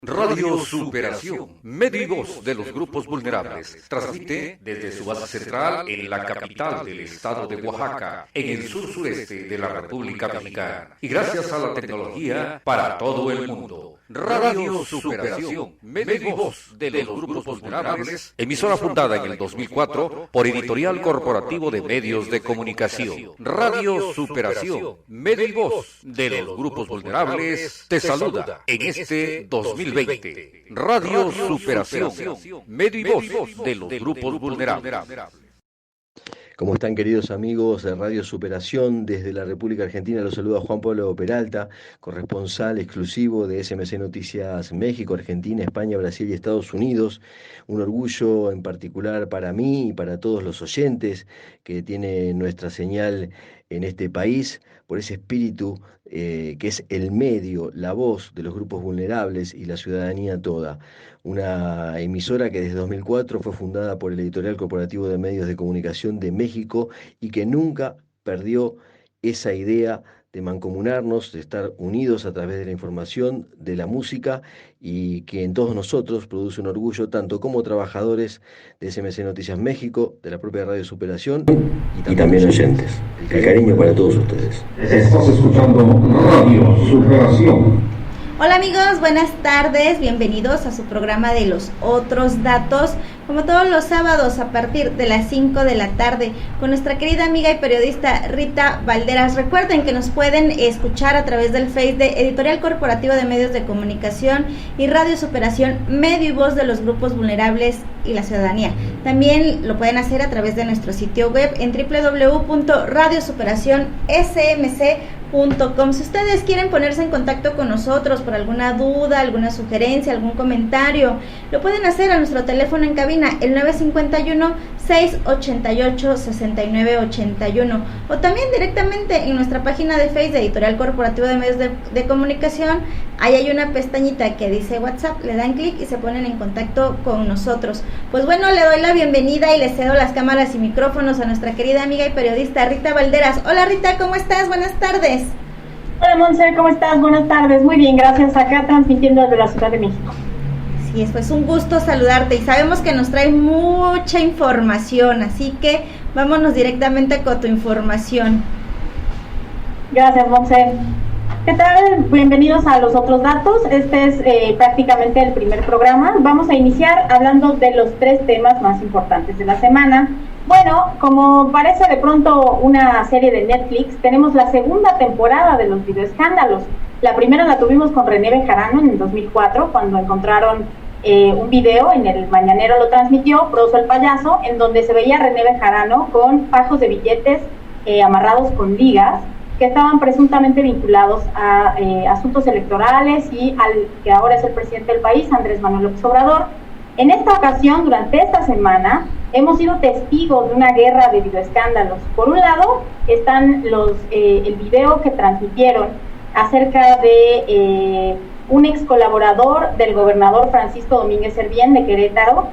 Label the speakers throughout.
Speaker 1: Radio Superación, medio y voz de los grupos vulnerables, transmite desde su base central en la capital del estado de Oaxaca, en el sur-sureste de la República Mexicana, y gracias a la tecnología para todo el mundo. Radio Superación, medio y voz de los grupos vulnerables, emisora fundada en el 2004 por Editorial Corporativo de Medios de Comunicación. Radio Superación, medio y voz de los grupos vulnerables, te saluda en este 2020. Radio Superación, medio y voz de los grupos vulnerables.
Speaker 2: ¿Cómo están, queridos amigos de Radio Superación? Desde la República Argentina los saluda Juan Pablo Peralta, corresponsal exclusivo de SMC Noticias México, Argentina, España, Brasil y Estados Unidos. Un orgullo en particular para mí y para todos los oyentes que tiene nuestra señal en este país, por ese espíritu que es el medio, la voz de los grupos vulnerables y la ciudadanía toda. Una emisora que desde 2004 fue fundada por el Editorial Corporativo de Medios de Comunicación de México y que nunca perdió esa idea de mancomunarnos, de estar unidos a través de la información, de la música, y que en todos nosotros produce un orgullo tanto como trabajadores de SMC Noticias México, de la propia Radio Superación y también oyentes. El cariño para todos ustedes.
Speaker 3: Estás escuchando Radio Superación.
Speaker 4: Hola amigos, buenas tardes, bienvenidos a su programa de Los Otros Datos, como todos los sábados a partir de las 5 de la tarde, con nuestra querida amiga y periodista Rita Valderas. Recuerden que nos pueden escuchar a través del Face de Editorial Corporativo de Medios de Comunicación y Radio Superación, medio y voz de los grupos vulnerables y la ciudadanía. También lo pueden hacer a través de nuestro sitio web en www.radiosuperacionsmc.com. Si ustedes quieren ponerse en contacto con nosotros por alguna duda, alguna sugerencia, algún comentario, lo pueden hacer a nuestro teléfono en cabina, el 951-688-6981, o también directamente en nuestra página de Facebook de Editorial Corporativo de Medios de Comunicación. Ahí hay una pestañita que dice WhatsApp, le dan clic y se ponen en contacto con nosotros. Pues bueno, le doy la bienvenida y le cedo las cámaras y micrófonos a nuestra querida amiga y periodista Rita Valderas. Hola Rita, ¿cómo estás? Buenas tardes.
Speaker 5: Hola Monse, ¿cómo estás? Buenas tardes, muy bien, gracias, acá transmitiendo desde la Ciudad de México.
Speaker 4: Sí, es un gusto saludarte y sabemos que nos trae mucha información, así que vámonos directamente con tu información.
Speaker 5: Gracias Monse. ¿Qué tal? Bienvenidos a Los Otros Datos, este es prácticamente el primer programa. Vamos a iniciar hablando de los 3 temas más importantes de la semana. Bueno, como parece de pronto una serie de Netflix, tenemos la segunda temporada de los videoescándalos. La primera la tuvimos con René Bejarano en el 2004, cuando encontraron un video, en el Mañanero lo transmitió, Proso el Payaso, en donde se veía a René Bejarano con fajos de billetes amarrados con ligas, que estaban presuntamente vinculados a asuntos electorales y al que ahora es el presidente del país, Andrés Manuel López Obrador. En esta ocasión, durante esta semana, hemos sido testigos de una guerra de videoescándalos. Por un lado, están el video que transmitieron acerca de un ex colaborador del gobernador Francisco Domínguez Servién de Querétaro,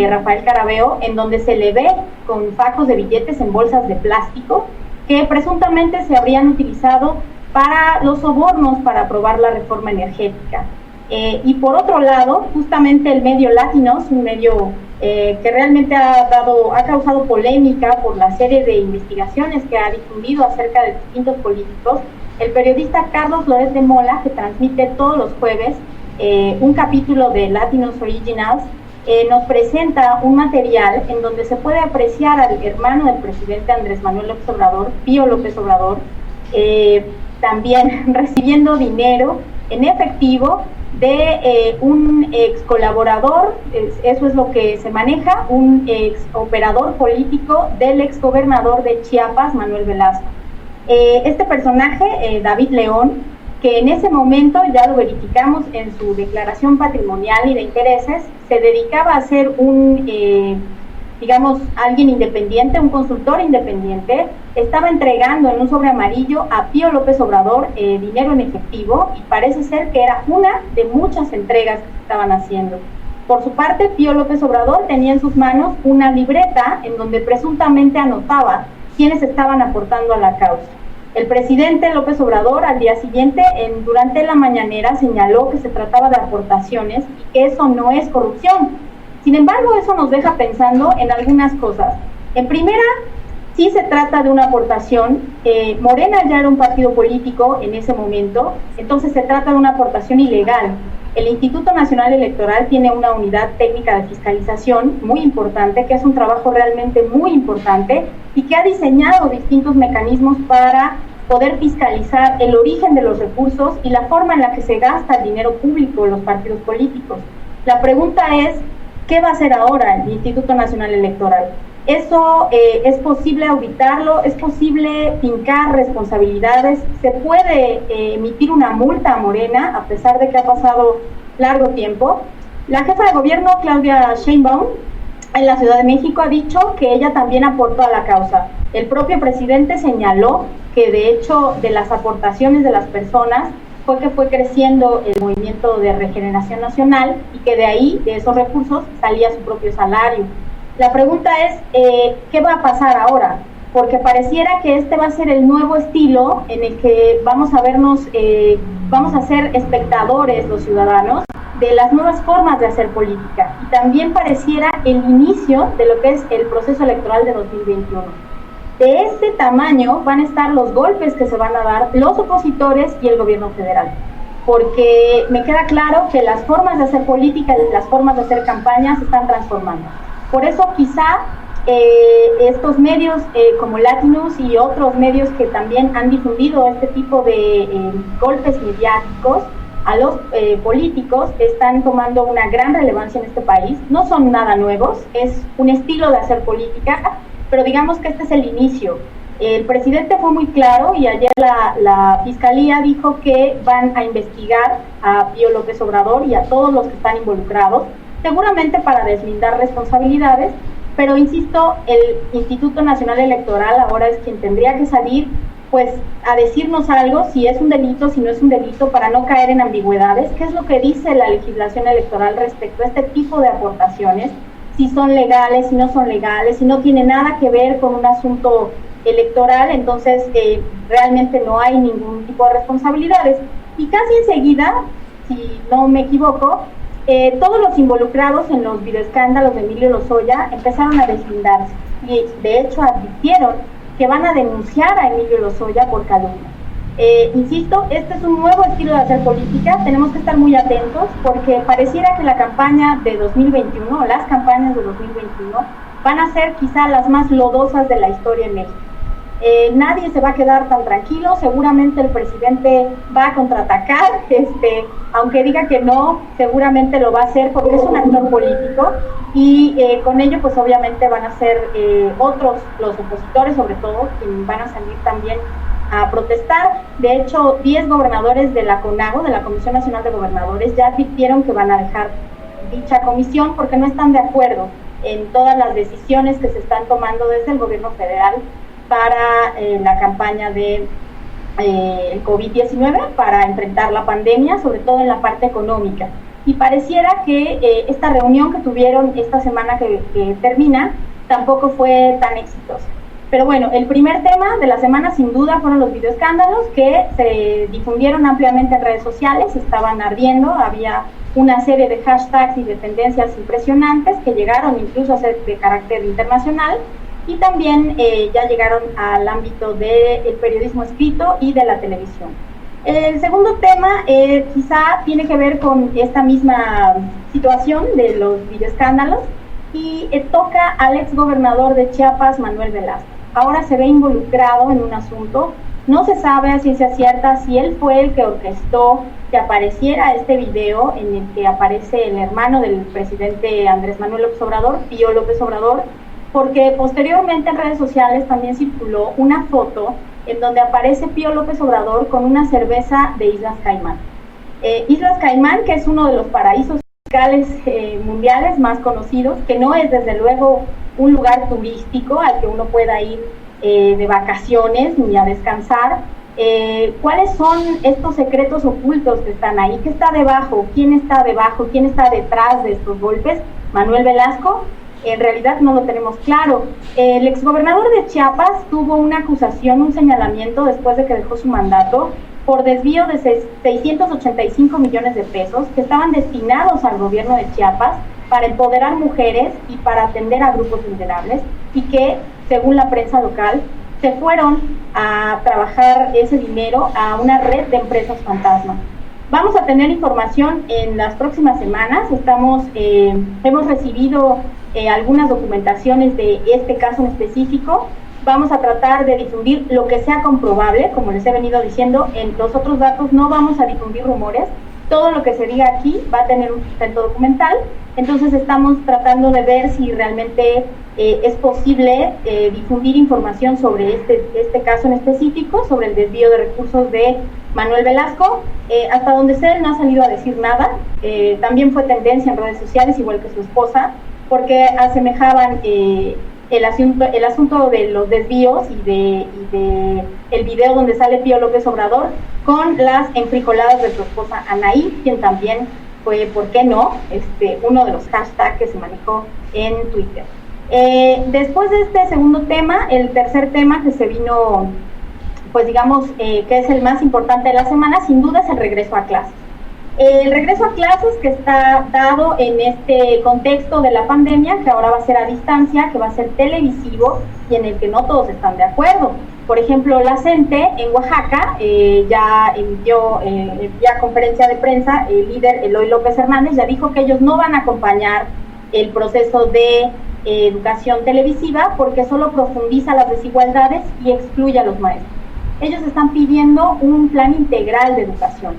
Speaker 5: Rafael Carabeo, en donde se le ve con fajos de billetes en bolsas de plástico que presuntamente se habrían utilizado para los sobornos para aprobar la reforma energética. Y por otro lado, justamente el medio Latinos, un medio que realmente ha causado polémica por la serie de investigaciones que ha difundido acerca de distintos políticos, el periodista Carlos Loret de Mola, que transmite todos los jueves un capítulo de Latinos Originals, nos presenta un material en donde se puede apreciar al hermano del presidente Andrés Manuel López Obrador, Pío López Obrador, también recibiendo dinero en efectivo de un ex colaborador, eso es lo que se maneja, un ex operador político del ex gobernador de Chiapas, Manuel Velasco. Este personaje, David León, que en ese momento, ya lo verificamos en su declaración patrimonial y de intereses, se dedicaba a ser alguien independiente, un consultor independiente, estaba entregando en un sobre amarillo a Pío López Obrador dinero en efectivo, y parece ser que era una de muchas entregas que se estaban haciendo. Por su parte, Pío López Obrador tenía en sus manos una libreta en donde presuntamente anotaba quiénes estaban aportando a la causa. El presidente López Obrador al día siguiente, durante la mañanera, señaló que se trataba de aportaciones y que eso no es corrupción. Sin embargo, eso nos deja pensando en algunas cosas. En primera, sí se trata de una aportación. Morena ya era un partido político en ese momento, entonces se trata de una aportación ilegal. El Instituto Nacional Electoral tiene una unidad técnica de fiscalización muy importante, que es un trabajo realmente muy importante y que ha diseñado distintos mecanismos para poder fiscalizar el origen de los recursos y la forma en la que se gasta el dinero público en los partidos políticos. La pregunta es, ¿qué va a hacer ahora el Instituto Nacional Electoral? Eso es posible auditarlo, es posible fincar responsabilidades, se puede emitir una multa a Morena a pesar de que ha pasado largo tiempo. La jefa de gobierno, Claudia Sheinbaum, en la Ciudad de México ha dicho que ella también aportó a la causa. El propio presidente señaló que de hecho de las aportaciones de las personas fue que fue creciendo el movimiento de regeneración nacional y que de ahí, de esos recursos, salía su propio salario. La pregunta es, ¿qué va a pasar ahora? Porque pareciera que este va a ser el nuevo estilo en el que vamos a vernos, vamos a ser espectadores los ciudadanos de las nuevas formas de hacer política. Y también pareciera el inicio de lo que es el proceso electoral de 2021. De ese tamaño van a estar los golpes que se van a dar los opositores y el gobierno federal. Porque me queda claro que las formas de hacer política y las formas de hacer campaña se están transformando. Por eso quizá estos medios como Latinus y otros medios que también han difundido este tipo de golpes mediáticos a los políticos están tomando una gran relevancia en este país. No son nada nuevos, es un estilo de hacer política, pero digamos que este es el inicio. El presidente fue muy claro y ayer la Fiscalía dijo que van a investigar a Pío López Obrador y a todos los que están involucrados, seguramente para deslindar responsabilidades, pero insisto, el Instituto Nacional Electoral ahora es quien tendría que salir pues a decirnos algo, si es un delito, si no es un delito, para no caer en ambigüedades. ¿Qué es lo que dice la legislación electoral respecto a este tipo de aportaciones? Si son legales, si no son legales, si no tiene nada que ver con un asunto electoral, entonces realmente no hay ningún tipo de responsabilidades. Y casi enseguida, si no me equivoco, todos los involucrados en los videoescándalos de Emilio Lozoya empezaron a deslindarse y de hecho advirtieron que van a denunciar a Emilio Lozoya por calumnia. Insisto, este es un nuevo estilo de hacer política, tenemos que estar muy atentos porque pareciera que la campaña de 2021 o las campañas de 2021 van a ser quizá las más lodosas de la historia en México. Nadie se va a quedar tan tranquilo, seguramente el presidente va a contraatacar, aunque diga que no, seguramente lo va a hacer porque es un actor político y con ello pues obviamente van a ser otros, los opositores sobre todo, quienes van a salir también a protestar. De hecho, 10 gobernadores de la CONAGO, de la Comisión Nacional de Gobernadores, ya advirtieron que van a dejar dicha comisión porque no están de acuerdo en todas las decisiones que se están tomando desde el gobierno federal para la campaña de el COVID-19, para enfrentar la pandemia, sobre todo en la parte económica. Y pareciera que esta reunión que tuvieron esta semana que termina tampoco fue tan exitosa. Pero bueno, el primer tema de la semana sin duda fueron los videoescándalos que se difundieron ampliamente en redes sociales, estaban ardiendo, había una serie de hashtags y de tendencias impresionantes que llegaron incluso a ser de carácter internacional. Y también ya llegaron al ámbito del periodismo escrito y de la televisión. El segundo tema quizá tiene que ver con esta misma situación de los videoescándalos y toca al exgobernador de Chiapas, Manuel Velasco. Ahora se ve involucrado en un asunto, no se sabe a ciencia cierta si él fue el que orquestó que apareciera este video en el que aparece el hermano del presidente Andrés Manuel López Obrador, Pío López Obrador, porque posteriormente en redes sociales también circuló una foto en donde aparece Pío López Obrador con una cerveza de Islas Caimán. Islas Caimán, que es uno de los paraísos fiscales mundiales más conocidos, que no es desde luego un lugar turístico al que uno pueda ir de vacaciones ni a descansar. ¿Cuáles son estos secretos ocultos que están ahí? ¿Qué está debajo? ¿Quién está debajo? ¿Quién está detrás de estos golpes? Manuel Velasco. En realidad no lo tenemos claro. El exgobernador de Chiapas tuvo una acusación, un señalamiento después de que dejó su mandato por desvío de 685 millones de pesos que estaban destinados al gobierno de Chiapas para empoderar mujeres y para atender a grupos vulnerables, y que, según la prensa local, se fueron a trabajar ese dinero a una red de empresas fantasma. Vamos a tener información en las próximas semanas. Hemos recibido algunas documentaciones de este caso en específico. Vamos a tratar de difundir lo que sea comprobable, como les he venido diciendo. En los otros datos no vamos a difundir rumores. Todo lo que se diga aquí va a tener un sustento documental. Entonces estamos tratando de ver si realmente es posible difundir información sobre este caso en específico, sobre el desvío de recursos de Manuel Velasco. Hasta donde sé, él no ha salido a decir nada. También fue tendencia en redes sociales, igual que su esposa, porque asemejaban el asunto de los desvíos y de el video donde sale Pío López Obrador con las enfrijoladas de su esposa Anaí, quien también fue, ¿por qué no?, uno de los hashtags que se manejó en Twitter. Después de este segundo tema, el tercer tema que se vino, pues digamos, que es el más importante de la semana, sin duda es el regreso a clases. El regreso a clases que está dado en este contexto de la pandemia, que ahora va a ser a distancia, que va a ser televisivo y en el que no todos están de acuerdo. Por ejemplo, la CENTE en Oaxaca ya emitió vía conferencia de prensa, el líder Eloy López Hernández ya dijo que ellos no van a acompañar el proceso de educación televisiva porque solo profundiza las desigualdades y excluye a los maestros. Ellos están pidiendo un plan integral de educación.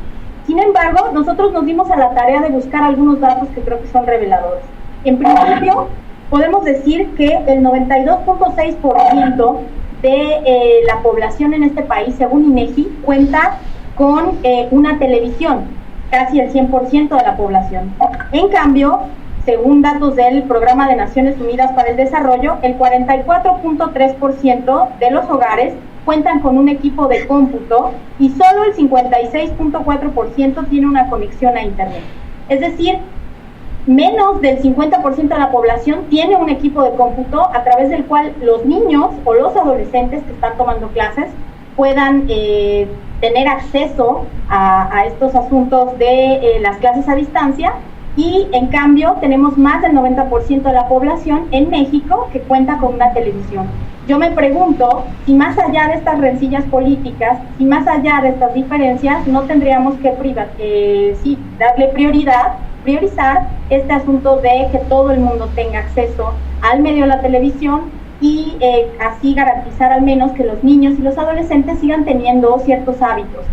Speaker 5: Sin embargo, nosotros nos dimos a la tarea de buscar algunos datos que creo que son reveladores. En principio, podemos decir que el 92.6% de la población en este país, según INEGI, cuenta con una televisión, casi el 100% de la población. En cambio, según datos del Programa de Naciones Unidas para el Desarrollo, el 44.3% de los hogares cuentan con un equipo de cómputo y solo el 56.4% tiene una conexión a Internet. Es decir, menos del 50% de la población tiene un equipo de cómputo a través del cual los niños o los adolescentes que están tomando clases puedan tener acceso a estos asuntos de las clases a distancia. Y en cambio tenemos más del 90% de la población en México que cuenta con una televisión. Yo me pregunto si más allá de estas rencillas políticas, si más allá de estas diferencias, no tendríamos que priorizar este asunto de que todo el mundo tenga acceso al medio de la televisión y así garantizar al menos que los niños y los adolescentes sigan teniendo ciertos hábitos.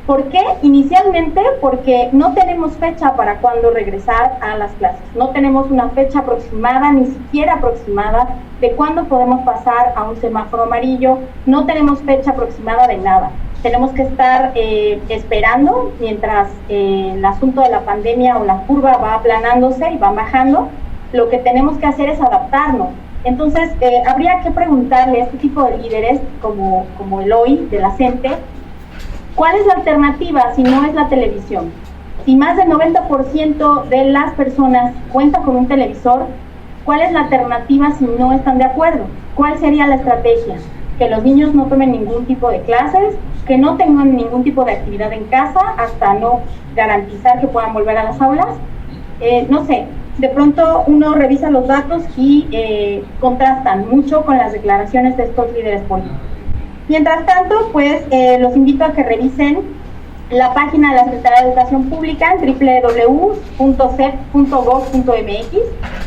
Speaker 5: ¿Por qué? Inicialmente porque no tenemos fecha para cuándo regresar a las clases. No tenemos una fecha aproximada, ni siquiera aproximada, de cuándo podemos pasar a un semáforo amarillo. No tenemos fecha aproximada de nada. Tenemos que estar esperando mientras el asunto de la pandemia o la curva va aplanándose y va bajando. Lo que tenemos que hacer es adaptarnos. Entonces, habría que preguntarle a este tipo de líderes, como Eloy de la CENTE, ¿cuál es la alternativa si no es la televisión? Si más del 90% de las personas cuenta con un televisor, ¿cuál es la alternativa si no están de acuerdo? ¿Cuál sería la estrategia? Que los niños no tomen ningún tipo de clases, que no tengan ningún tipo de actividad en casa hasta no garantizar que puedan volver a las aulas. No sé, de pronto uno revisa los datos y contrastan mucho con las declaraciones de estos líderes políticos. Mientras tanto, pues los invito a que revisen la página de la Secretaría de Educación Pública en www.cep.gov.mx.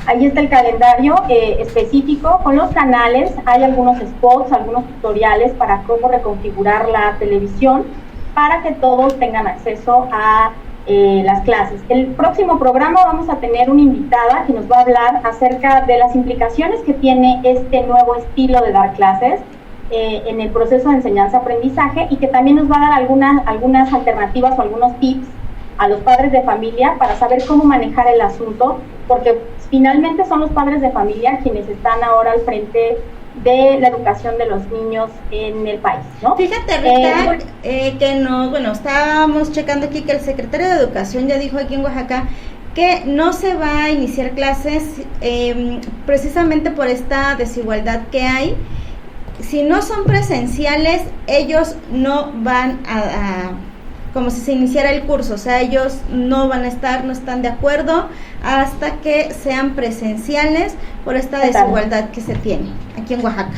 Speaker 5: Ahí está el calendario específico con los canales. Hay algunos spots, algunos tutoriales para cómo reconfigurar la televisión para que todos tengan acceso a las clases. El próximo programa vamos a tener una invitada que nos va a hablar acerca de las implicaciones que tiene este nuevo estilo de dar clases en el proceso de enseñanza-aprendizaje y que también nos va a dar algunas alternativas o algunos tips a los padres de familia para saber cómo manejar el asunto, porque finalmente son los padres de familia quienes están ahora al frente de la educación de los niños en el país, ¿no?
Speaker 4: Fíjate, Rita, que no, bueno, estábamos checando aquí que el secretario de Educación ya dijo aquí en Oaxaca que no se va a iniciar clases precisamente por esta desigualdad que hay. Si no son presenciales, ellos no van a como si se iniciara el curso, o sea, ellos no están de acuerdo hasta que sean presenciales por esta desigualdad que se tiene aquí en Oaxaca.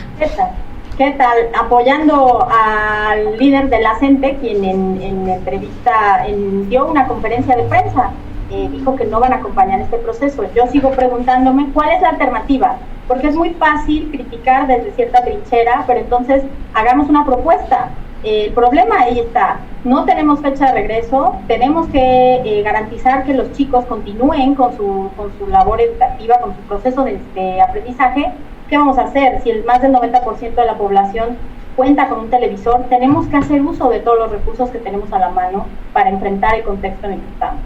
Speaker 5: ¿Qué tal? Apoyando al líder de la CENTE, quien en entrevista dio una conferencia de prensa, dijo que no van a acompañar este proceso. Yo sigo preguntándome cuál es la alternativa, porque es muy fácil criticar desde cierta trinchera, pero entonces hagamos una propuesta. El problema ahí está, no tenemos fecha de regreso, tenemos que garantizar que los chicos continúen con su labor educativa, con su proceso de aprendizaje. ¿Qué vamos a hacer? Si más del 90% de la población cuenta con un televisor, tenemos que hacer uso de todos los recursos que tenemos a la mano para enfrentar el contexto en el que estamos.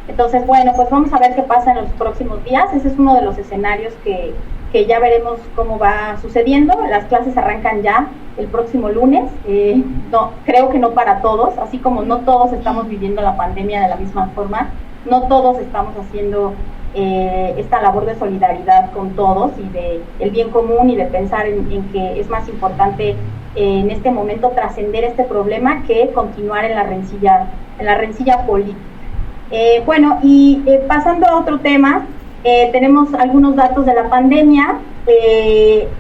Speaker 5: Entonces, bueno, pues vamos a ver qué pasa en los próximos días. Ese es uno de los escenarios que ya veremos cómo va sucediendo. Las clases arrancan ya el próximo lunes. No, creo que no para todos, así como no todos estamos viviendo la pandemia de la misma forma, no todos estamos haciendo esta labor de solidaridad con todos y de el bien común y de pensar en que es más importante en este momento trascender este problema que continuar en la rencilla política. Bueno, y pasando a otro tema, tenemos algunos datos de la pandemia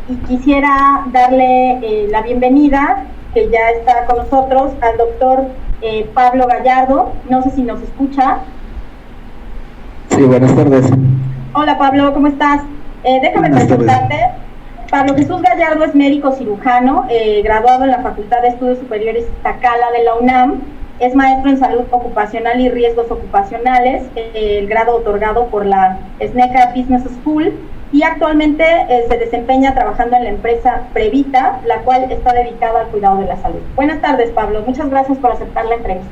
Speaker 5: y quisiera darle la bienvenida, que ya está con nosotros, al doctor Pablo Gallardo. No sé si nos escucha.
Speaker 6: Sí, buenas tardes.
Speaker 5: Hola Pablo, ¿cómo estás? Déjame presentarte. Pablo Jesús Gallardo es médico cirujano, graduado en la Facultad de Estudios Superiores Iztacala de la UNAM. Es maestro en salud ocupacional y riesgos ocupacionales, el grado otorgado por la SNECA Business School, y actualmente se desempeña trabajando en la empresa Previta, la cual está dedicada al cuidado de la salud. Buenas tardes, Pablo. Muchas gracias por aceptar la entrevista.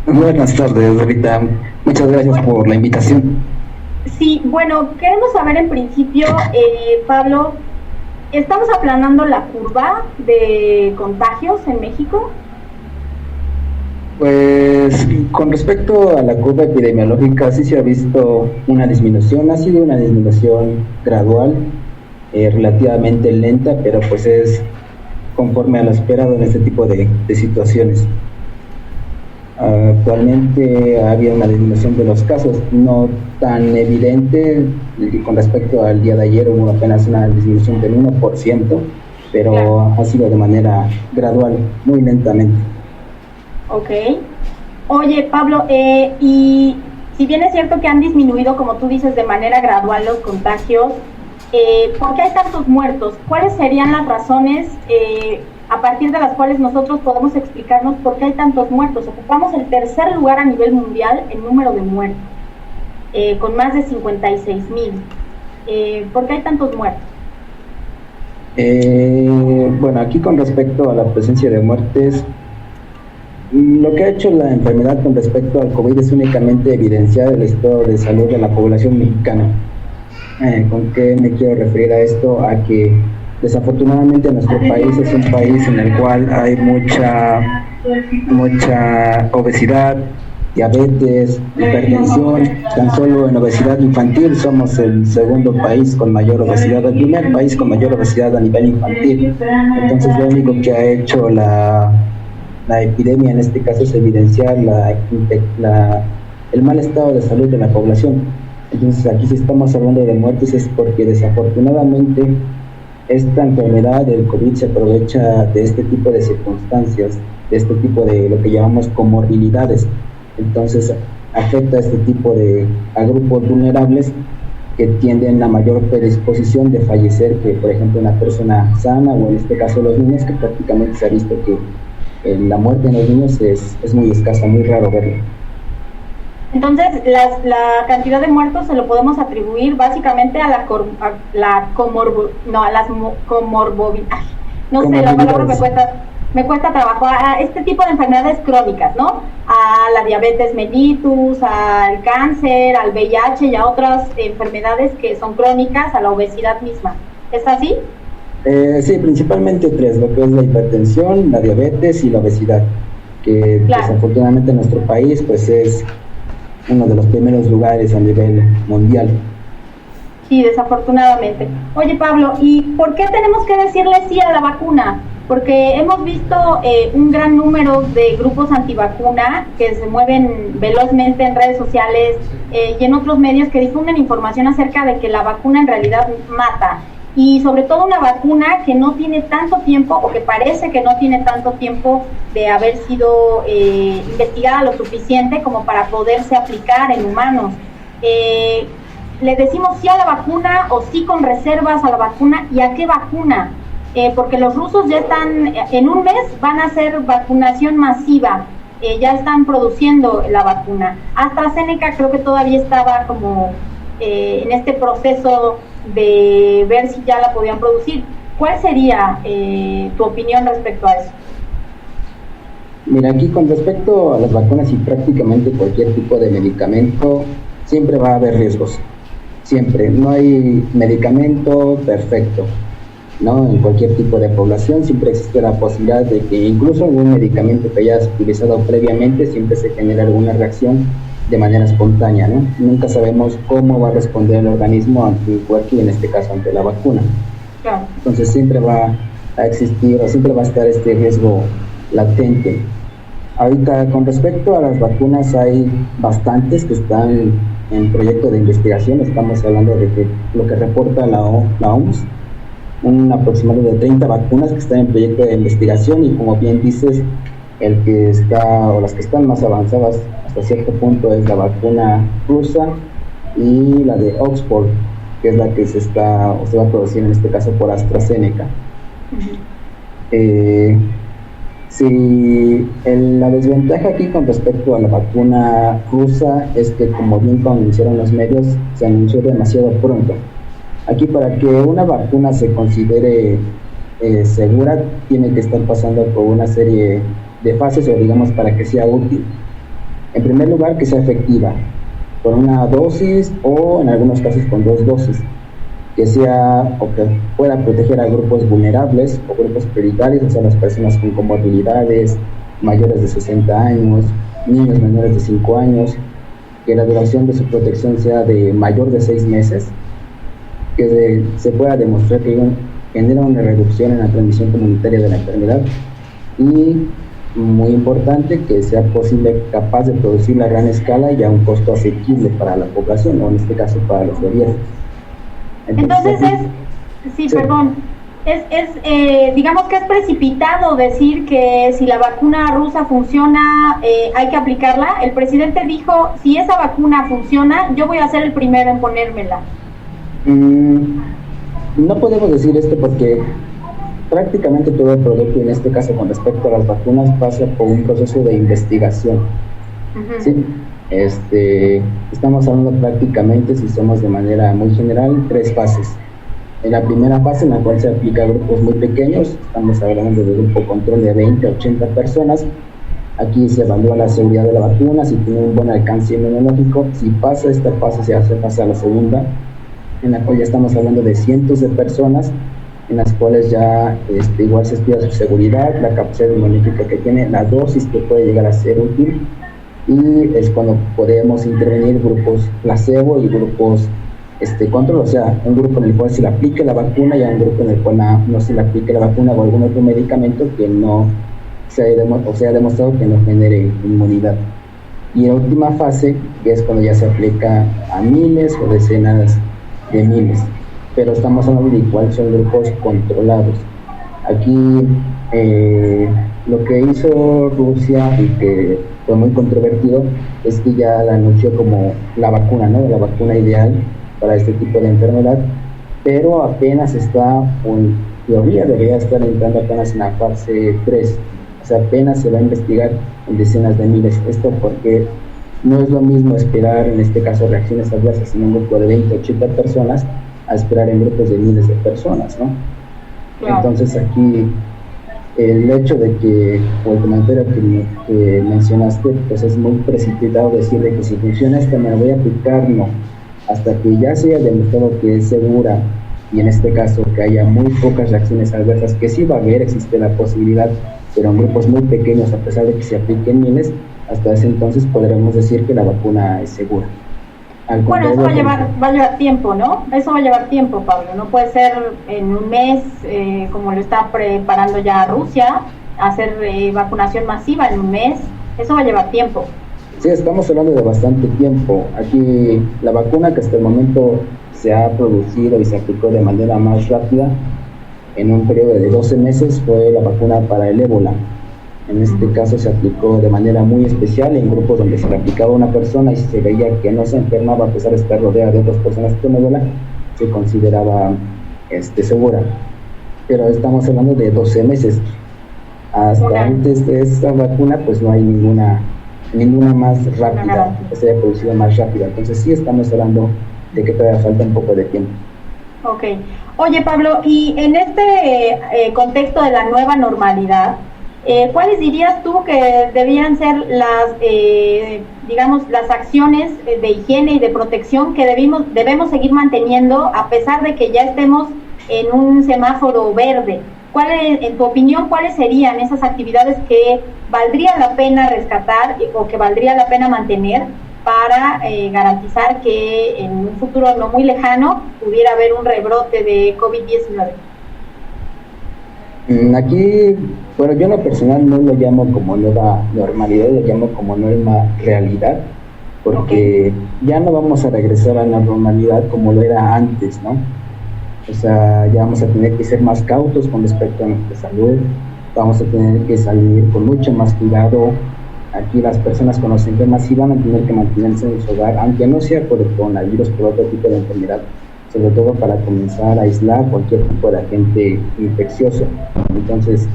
Speaker 6: Buenas tardes, Rita. Muchas gracias por la invitación.
Speaker 5: Sí, bueno, queremos saber en principio, Pablo, ¿estamos aplanando la curva de contagios en México?
Speaker 6: Pues con respecto a la curva epidemiológica sí se ha visto una disminución, ha sido una disminución gradual, relativamente lenta, pero pues es conforme a lo esperado en este tipo de situaciones. Actualmente había una disminución de los casos, no tan evidente con respecto al día de ayer, hubo apenas una disminución del 1%, pero ha sido de manera gradual, muy lentamente.
Speaker 5: Ok. Oye, Pablo, y si bien es cierto que han disminuido, como tú dices, de manera gradual los contagios, ¿por qué hay tantos muertos? ¿Cuáles serían las razones a partir de las cuales nosotros podemos explicarnos por qué hay tantos muertos? Ocupamos el tercer lugar a nivel mundial en número de muertos, con más de 56,000. ¿Por qué hay tantos muertos?
Speaker 6: Bueno, aquí con respecto a la presencia de muertes, lo que ha hecho la enfermedad con respecto al COVID es únicamente evidenciar el estado de salud de la población mexicana. ¿Con qué me quiero referir a esto? A que desafortunadamente nuestro país es un país en el cual hay mucha obesidad, diabetes, hipertensión. Tan solo en obesidad infantil somos el segundo país con mayor obesidad, el primer país con mayor obesidad a nivel infantil. Entonces lo único que ha hecho la epidemia en este caso es evidenciar el mal estado de salud de la población. Entonces aquí si estamos hablando de muertes es porque desafortunadamente esta enfermedad del COVID se aprovecha de este tipo de circunstancias, de este tipo de lo que llamamos comorbilidades. Entonces afecta a este tipo a grupos vulnerables que tienden a mayor predisposición de fallecer que, por ejemplo, una persona sana, o en este caso los niños, que prácticamente se ha visto que la muerte en los niños es muy escasa, muy raro verlo.
Speaker 5: Entonces, la cantidad de muertos se lo podemos atribuir básicamente a las comorbilidades. No sé, la palabra me cuesta trabajo, a este tipo de enfermedades crónicas, ¿no? A la diabetes mellitus, al cáncer, al VIH y a otras enfermedades que son crónicas, a la obesidad misma. ¿Es así?
Speaker 6: Sí, principalmente tres, lo que es la hipertensión, la diabetes y la obesidad, que desafortunadamente en nuestro país pues es uno de los primeros lugares a nivel mundial.
Speaker 5: Sí, desafortunadamente. Oye, Pablo, ¿y por qué tenemos que decirle sí a la vacuna? Porque hemos visto un gran número de grupos antivacuna que se mueven velozmente en redes sociales y en otros medios que difunden información acerca de que la vacuna en realidad mata. Y sobre todo una vacuna que no tiene tanto tiempo, o que parece que no tiene tanto tiempo de haber sido investigada lo suficiente como para poderse aplicar en humanos. ¿Le decimos sí a la vacuna o sí con reservas a la vacuna? ¿Y a qué vacuna? Porque los rusos ya están, en un mes van a hacer vacunación masiva, ya están produciendo la vacuna. AstraZeneca creo que todavía estaba como en este proceso de ver si ya la podían producir. ¿Cuál sería tu opinión respecto a eso?
Speaker 6: Mira, aquí con respecto a las vacunas y prácticamente cualquier tipo de medicamento, siempre va a haber riesgos. Siempre. No hay medicamento perfecto, ¿no? En cualquier tipo de población siempre existe la posibilidad de que incluso algún medicamento que hayas utilizado previamente siempre se genere alguna reacción de manera espontánea, ¿no? Nunca sabemos cómo va a responder el organismo ante el cuerpo y en este caso ante la vacuna.
Speaker 5: Claro.
Speaker 6: Entonces siempre va a existir o siempre va a estar este riesgo latente. Ahorita con respecto a las vacunas hay bastantes que están en proyecto de investigación. Estamos hablando de que lo que reporta la OMS, un aproximado de 30 vacunas que están en proyecto de investigación, y como bien dices, el que está o las que están más avanzadas hasta cierto punto es la vacuna rusa y la de Oxford, que es la que se va a producir en este caso por AstraZeneca. La desventaja aquí con respecto a la vacuna rusa es que, como bien anunciaron los medios, se anunció demasiado pronto. Aquí, para que una vacuna se considere segura, tiene que estar pasando por una serie de fases, o digamos, para que sea útil. En primer lugar, que sea efectiva, con una dosis o en algunos casos con 2 dosis, que sea o que pueda proteger a grupos vulnerables o grupos prioritarios, o sea, las personas con comorbilidades, mayores de 60 años, niños menores de 5 años, que la duración de su protección sea de mayor de 6 meses, que se pueda demostrar que genera una reducción en la transmisión comunitaria de la enfermedad, y muy importante, que sea posible, capaz de producirla a gran escala y a un costo asequible para la población, o en este caso para los gobiernos.
Speaker 5: Entonces perdón, digamos que es precipitado decir que si la vacuna rusa funciona, hay que aplicarla. El presidente dijo, si esa vacuna funciona, yo voy a ser el primero en ponérmela.
Speaker 6: No podemos decir esto porque prácticamente todo el producto, en este caso con respecto a las vacunas, pasa por un proceso de investigación. ¿Sí? Estamos hablando prácticamente, si somos de manera muy general, 3 fases. En la primera fase, en la cual se aplica a grupos muy pequeños, estamos hablando de grupo control de 20 a 80 personas. Aquí se evalúa la seguridad de la vacuna, si tiene un buen alcance inmunológico. Si pasa esta fase, se hace pasar a la segunda, en la cual ya estamos hablando de cientos de personas, en las cuales ya igual se estudia su seguridad, la capacidad inmunológica que tiene, la dosis que puede llegar a ser útil, y es cuando podemos intervenir grupos placebo y grupos control, o sea, un grupo en el cual se le aplique la vacuna y un grupo en el cual no se le aplique la vacuna o algún otro medicamento que no se haya demostrado que no genere inmunidad. Y la última fase, que es cuando ya se aplica a miles o decenas de miles, pero estamos hablando de igual son grupos controlados. Aquí lo que hizo Rusia, y que fue muy controvertido, es que ya la anunció como la vacuna, ¿no? La vacuna ideal para este tipo de enfermedad, pero apenas está, en teoría debería estar entrando apenas en la fase 3, o sea, apenas se va a investigar en decenas de miles. Esto porque no es lo mismo esperar, en este caso, reacciones adversas en un grupo de 20 o 80 personas a esperar en grupos de miles de personas, ¿no? Claro. Entonces aquí el hecho de que, o el comentario que mencionaste, pues es muy precipitado decir de que si funciona esta me la voy a aplicar, no, hasta que ya se haya demostrado que es segura, y en este caso que haya muy pocas reacciones adversas, que sí va a haber, existe la posibilidad, pero en grupos muy pequeños, a pesar de que se apliquen miles, hasta ese entonces podremos decir que la vacuna es segura.
Speaker 5: Bueno, eso va a llevar tiempo, ¿no? Eso va a llevar tiempo, Pablo. No puede ser en un mes, como lo está preparando ya Rusia, hacer vacunación masiva en un mes. Eso va a llevar tiempo.
Speaker 6: Sí, estamos hablando de bastante tiempo. Aquí la vacuna que hasta el momento se ha producido y se aplicó de manera más rápida en un periodo de 12 meses fue la vacuna para el ébola. En este caso se aplicó de manera muy especial en grupos donde se le aplicaba a una persona y si se veía que no se enfermaba a pesar de estar rodeada de otras personas con ébola, se consideraba segura. Pero estamos hablando de 12 meses. Hasta antes de esta vacuna pues no hay ninguna más rápida, que se haya producido más rápida. Entonces sí estamos hablando de que todavía falta un poco de tiempo.
Speaker 5: Ok. Oye, Pablo, y en este contexto de la nueva normalidad, ¿cuáles dirías tú que debían ser las acciones de higiene y de protección que debemos seguir manteniendo a pesar de que ya estemos en un semáforo verde? En tu opinión, ¿cuáles serían esas actividades que valdría la pena rescatar o que valdría la pena mantener para garantizar que en un futuro no muy lejano pudiera haber un rebrote de COVID-19?
Speaker 6: Aquí, bueno, yo en lo personal no lo llamo como nueva normalidad, lo llamo como nueva realidad, porque ya no vamos a regresar a la normalidad como lo era antes, ¿no? O sea, ya vamos a tener que ser más cautos con respecto a nuestra salud, vamos a tener que salir con mucho más cuidado. Aquí las personas con los enfermas sí van a tener que mantenerse en su hogar, aunque no sea por el coronavirus, por otro tipo de enfermedad, sobre todo para comenzar a aislar cualquier tipo de agente infeccioso. Entonces,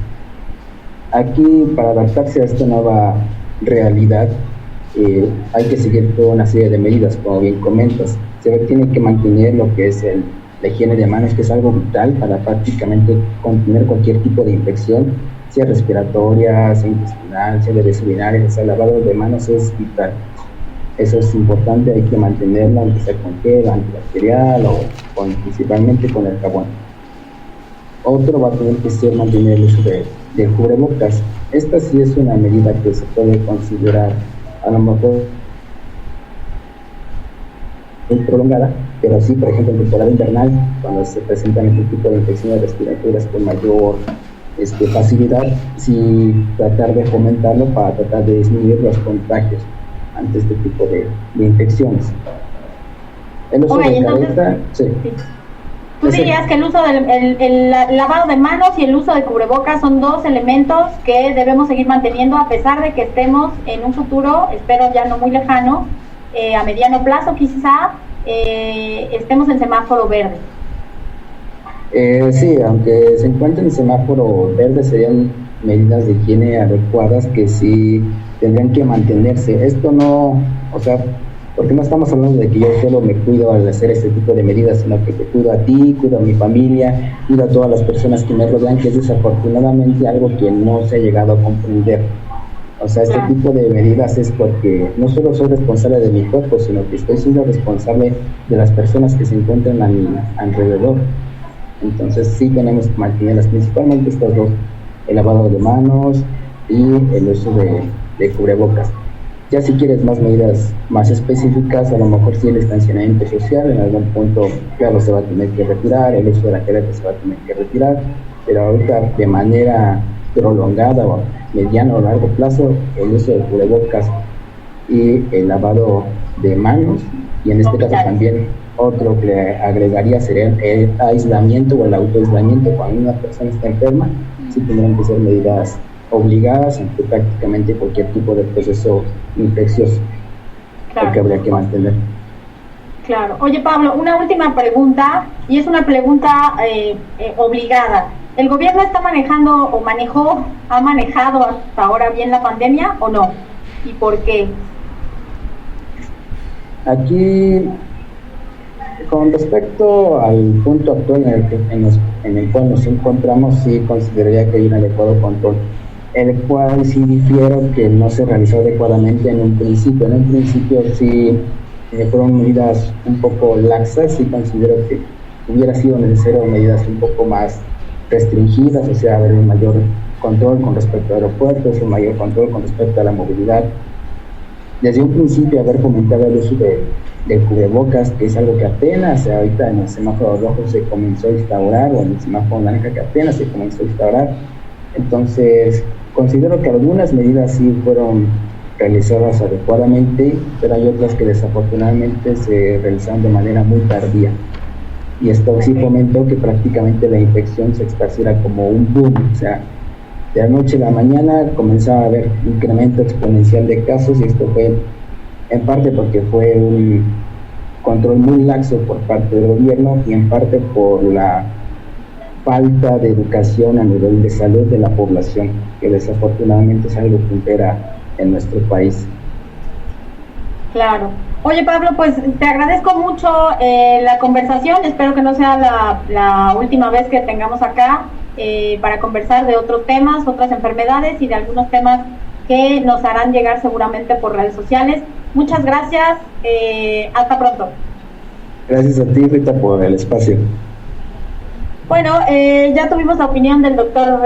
Speaker 6: aquí para adaptarse a esta nueva realidad, hay que seguir toda una serie de medidas, como bien comentas. Se tiene que mantener lo que es la higiene de manos, que es algo vital para prácticamente contener cualquier tipo de infección, sea respiratoria, sea intestinal, sea de vías urinarias. O sea, el lavado de manos es vital. Eso es importante, hay que mantenerla, aunque sea con gel antibacterial o principalmente con el jabón. Otro va a tener que ser mantener el uso de cubrebocas. Esta sí es una medida que se puede considerar a lo mejor muy prolongada, pero sí, por ejemplo, en temporada invernal, cuando se presentan este tipo de infecciones respiratorias con mayor facilidad, sí tratar de fomentarlo para tratar de disminuir los contagios ante este tipo de infecciones. El uso de careta, sí.
Speaker 5: ¿Tú dirías que el uso el lavado de manos y el uso de cubrebocas son dos elementos que debemos seguir manteniendo a pesar de que estemos en un futuro, espero ya no muy lejano, a mediano plazo quizá, estemos en semáforo verde?
Speaker 6: Sí, aunque se encuentre en semáforo verde, serían medidas de higiene adecuadas que sí tendrían que mantenerse. Esto no, o sea, porque no estamos hablando de que yo solo me cuido al hacer este tipo de medidas, sino que te cuido a ti, cuido a mi familia, cuido a todas las personas que me rodean, que es desafortunadamente algo que no se ha llegado a comprender. O sea, este tipo de medidas es porque no solo soy responsable de mi cuerpo, sino que estoy siendo responsable de las personas que se encuentran a mi alrededor. Entonces sí tenemos que mantenerlas, principalmente estas dos, el lavado de manos y el uso de cubrebocas. Ya si quieres más medidas más específicas, a lo mejor sí el distanciamiento social, en algún punto claro se va a tener que retirar, el uso de la careta se va a tener que retirar, pero ahorita de manera prolongada o mediano o largo plazo, el uso de cubrebocas y el lavado de manos, y en este caso también otro que le agregaría sería el aislamiento o el autoaislamiento. Cuando una persona está enferma, sí tendrán que ser medidas obligadas ante prácticamente cualquier tipo de proceso infeccioso, que habría que mantener.
Speaker 5: Claro. Oye, Pablo, una última pregunta, y es una pregunta obligada. ¿El gobierno está manejando o ha manejado hasta ahora bien la pandemia o no? ¿Y por qué?
Speaker 6: Aquí, con respecto al punto actual en el cual nos encontramos, sí consideraría que hay un adecuado control, el cual sí difiero que no se realizó adecuadamente en un principio. En un principio sí fueron medidas un poco laxas, sí considero que hubiera sido necesario medidas un poco más restringidas, o sea, haber un mayor control con respecto a aeropuertos, un mayor control con respecto a la movilidad desde un principio haber fomentado el uso del cubrebocas, que es algo que apenas ahorita en el semáforo rojo se comenzó a instaurar, o en el semáforo naranja que apenas se comenzó a instaurar. Entonces, considero que algunas medidas sí fueron realizadas adecuadamente, pero hay otras que desafortunadamente se realizaron de manera muy tardía. Y esto sí fomentó que prácticamente la infección se esparciera como un boom, o sea, de la noche a la mañana comenzaba a haber incremento exponencial de casos, y esto fue en parte porque fue un control muy laxo por parte del gobierno y en parte por la falta de educación a nivel de salud de la población, que desafortunadamente es algo que impera en nuestro país.
Speaker 5: Claro. Oye, Pablo, pues te agradezco mucho la conversación. Espero que no sea la última vez que tengamos acá para conversar de otros temas, otras enfermedades y de algunos temas que nos harán llegar seguramente por redes sociales. Muchas gracias. Hasta pronto.
Speaker 6: Gracias a ti, Rita, por el espacio.
Speaker 5: Bueno, ya tuvimos la opinión del doctor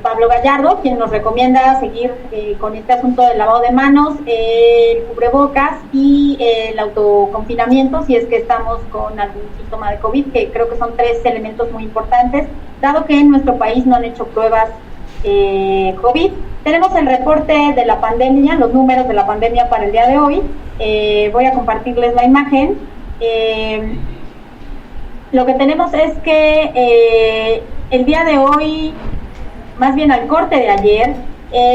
Speaker 5: Pablo Gallardo, quien nos recomienda seguir con este asunto del lavado de manos, el cubrebocas y el autoconfinamiento, si es que estamos con algún síntoma de COVID, que creo que son 3 elementos muy importantes, dado que en nuestro país no han hecho pruebas COVID. Tenemos el reporte de la pandemia, los números de la pandemia para el día de hoy. Voy a compartirles la imagen. Lo que tenemos es que el día de hoy, más bien al corte de ayer,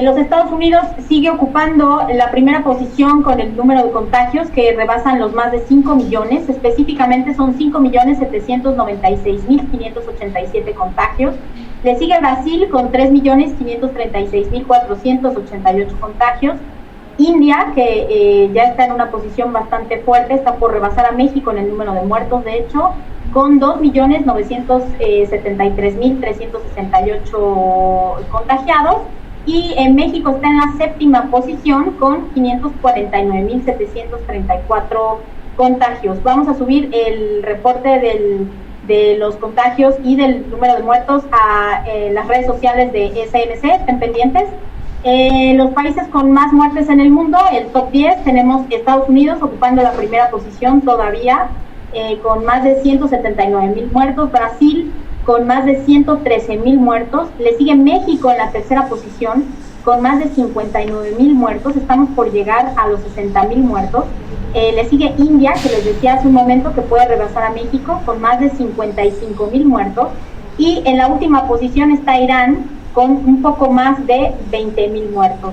Speaker 5: los Estados Unidos sigue ocupando la primera posición con el número de contagios que rebasan los más de 5 millones, específicamente son 5.796.587 contagios. Le sigue Brasil con 3.536.488 contagios. India, que ya está en una posición bastante fuerte, está por rebasar a México en el número de muertos, de hecho, con 2.973.368 contagiados, y en México está en la 7ª posición con 549.734 contagios. Vamos a subir el reporte de los contagios y del número de muertos a las redes sociales de SNC, estén pendientes. Los países con más muertes en el mundo, el top 10, tenemos Estados Unidos ocupando la primera posición todavía, con más de 179.000 muertos, Brasil con más de 113.000 muertos, le sigue México en la 3ª posición con más de 59.000 muertos, estamos por llegar a los 60.000 muertos, le sigue India, que les decía hace un momento que puede rebasar a México con más de 55.000 muertos, y en la última posición está Irán con un poco más de 20.000 muertos.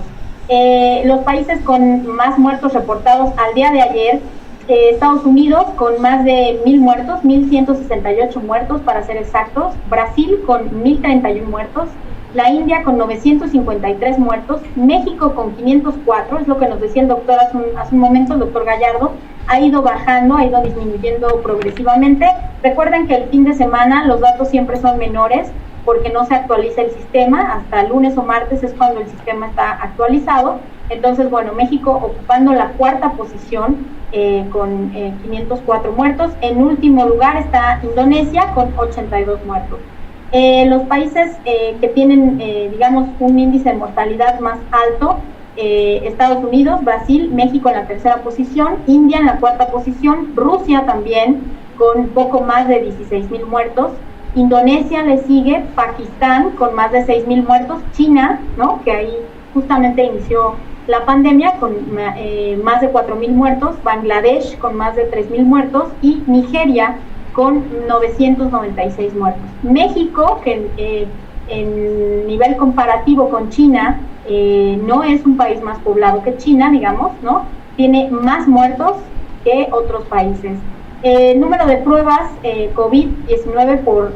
Speaker 5: Los países con más muertos reportados al día de ayer, Estados Unidos con más de 1.000 muertos, 1.168 muertos para ser exactos, Brasil con 1.031 muertos, la India con 953 muertos, México con 504, es lo que nos decía el doctor hace un momento, el doctor Gallardo, ha ido bajando, ha ido disminuyendo progresivamente. Recuerden que el fin de semana los datos siempre son menores, porque no se actualiza el sistema, hasta lunes o martes es cuando el sistema está actualizado. Entonces, bueno, México ocupando la 4ª posición con 504 muertos. En último lugar está Indonesia con 82 muertos. Los países que tienen, digamos, un índice de mortalidad más alto, Estados Unidos, Brasil, México en la 3ª posición, India en la 4ª posición, Rusia también con poco más de 16.000 muertos, Indonesia le sigue, Pakistán con más de 6.000 muertos, China, ¿no?, que ahí justamente inició la pandemia con más de 4.000 muertos, Bangladesh con más de 3.000 muertos y Nigeria con 996 muertos. México, que en nivel comparativo con China, no es un país más poblado que China, digamos, ¿no?, tiene más muertos que otros países. Número de pruebas COVID-19 por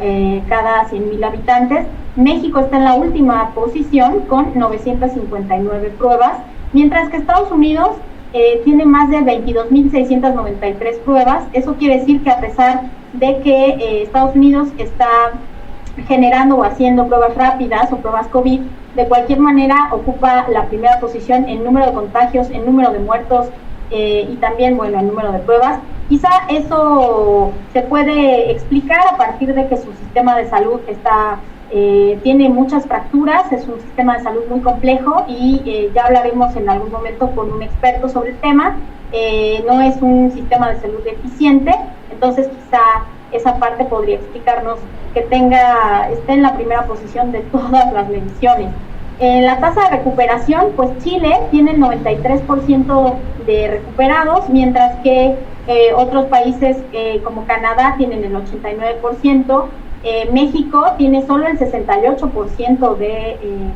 Speaker 5: cada 100.000 habitantes. México está en la última posición con 959 pruebas, mientras que Estados Unidos tiene más de 22.693 pruebas. Eso quiere decir que a pesar de que Estados Unidos está generando o haciendo pruebas rápidas o pruebas COVID, de cualquier manera ocupa la primera posición en número de contagios, en número de muertos y también, bueno, en número de pruebas. Quizá eso se puede explicar a partir de que su sistema de salud está tiene muchas fracturas, es un sistema de salud muy complejo y ya hablaremos en algún momento con un experto sobre el tema. No es un sistema de salud eficiente, entonces quizá esa parte podría explicarnos que esté en la primera posición de todas las mediciones. La tasa de recuperación, pues Chile tiene el 93% de recuperados, mientras que otros países como Canadá tienen el 89%, México tiene solo el 68%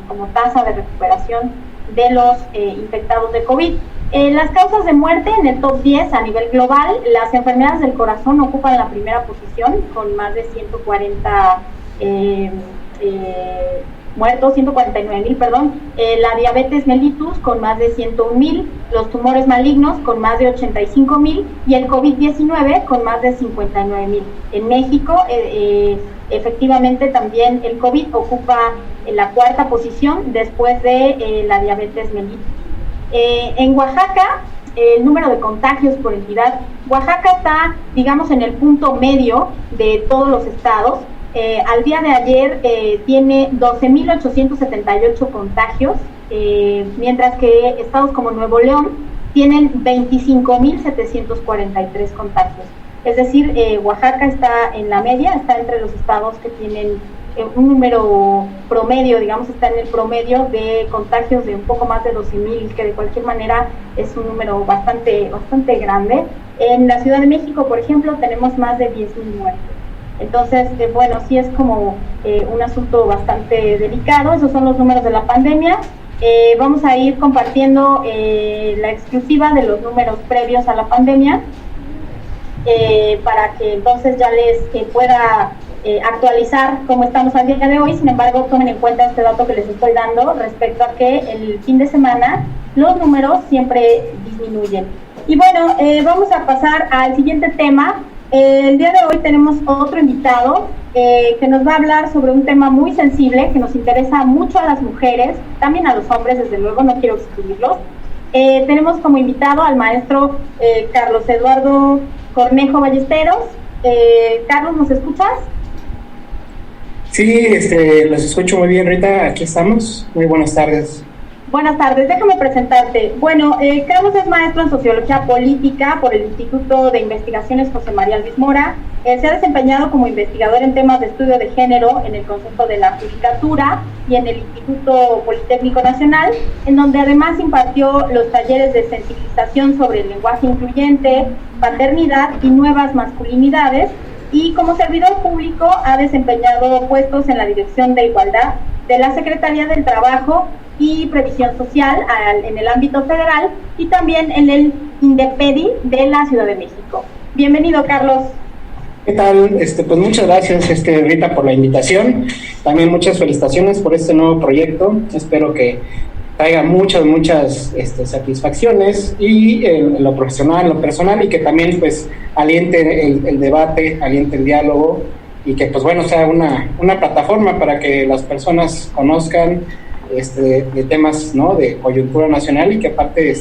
Speaker 5: como tasa de recuperación de los infectados de COVID. Las causas de muerte en el top 10 a nivel global, las enfermedades del corazón ocupan la primera posición con más de 149,000, la diabetes mellitus con más de 101,000, los tumores malignos con más de 85,000 y el COVID-19 con más de 59,000. En México, efectivamente también el COVID ocupa la cuarta posición después de la diabetes mellitus. En Oaxaca, el número de contagios por entidad, Oaxaca está, digamos, en el punto medio de todos los estados. Al día de ayer tiene 12,878 contagios, mientras que estados como Nuevo León tienen 25,743 contagios. Es decir, Oaxaca está en la media, está entre los estados que tienen un número promedio, digamos, está en el promedio de contagios de un poco más de 12,000, que de cualquier manera es un número bastante grande. En la Ciudad de México, por ejemplo, tenemos más de 10,000 muertes. Entonces, bueno, sí es como un asunto bastante delicado. Esos son los números de la pandemia. Vamos a ir compartiendo la exclusiva de los números previos a la pandemia para que entonces ya les pueda actualizar cómo estamos al día de hoy. Sin embargo, tomen en cuenta este dato que les estoy dando respecto a que el fin de semana los números siempre disminuyen. Y bueno, vamos a pasar al siguiente tema. El día de hoy tenemos otro invitado que nos va a hablar sobre un tema muy sensible que nos interesa mucho a las mujeres, también a los hombres, desde luego, no quiero excluirlos. Tenemos como invitado al maestro Carlos Eduardo Cornejo Ballesteros. Carlos, ¿nos escuchas?
Speaker 7: Sí, los escucho muy bien, Rita, aquí estamos. Muy buenas tardes.
Speaker 5: Buenas tardes, déjame presentarte. Bueno, Carlos es maestro en Sociología Política por el Instituto de Investigaciones José María Luis Mora. Se ha desempeñado como investigador en temas de estudio de género en el Consejo de la Judicatura y en el Instituto Politécnico Nacional, en donde además impartió los talleres de sensibilización sobre el lenguaje incluyente, paternidad y nuevas masculinidades, y como servidor público ha desempeñado puestos en la Dirección de Igualdad de la Secretaría del Trabajo y Previsión Social en el ámbito federal y también en el INDEPEDI de la Ciudad de México. Bienvenido, Carlos.
Speaker 7: ¿Qué tal? Pues muchas gracias, Rita, por la invitación. También muchas felicitaciones por este nuevo proyecto. Espero que traiga muchas satisfacciones y en lo profesional, en lo personal, y que también pues aliente el debate, aliente el diálogo y que pues bueno sea una plataforma para que las personas conozcan de temas, ¿no?, de coyuntura nacional, y que aparte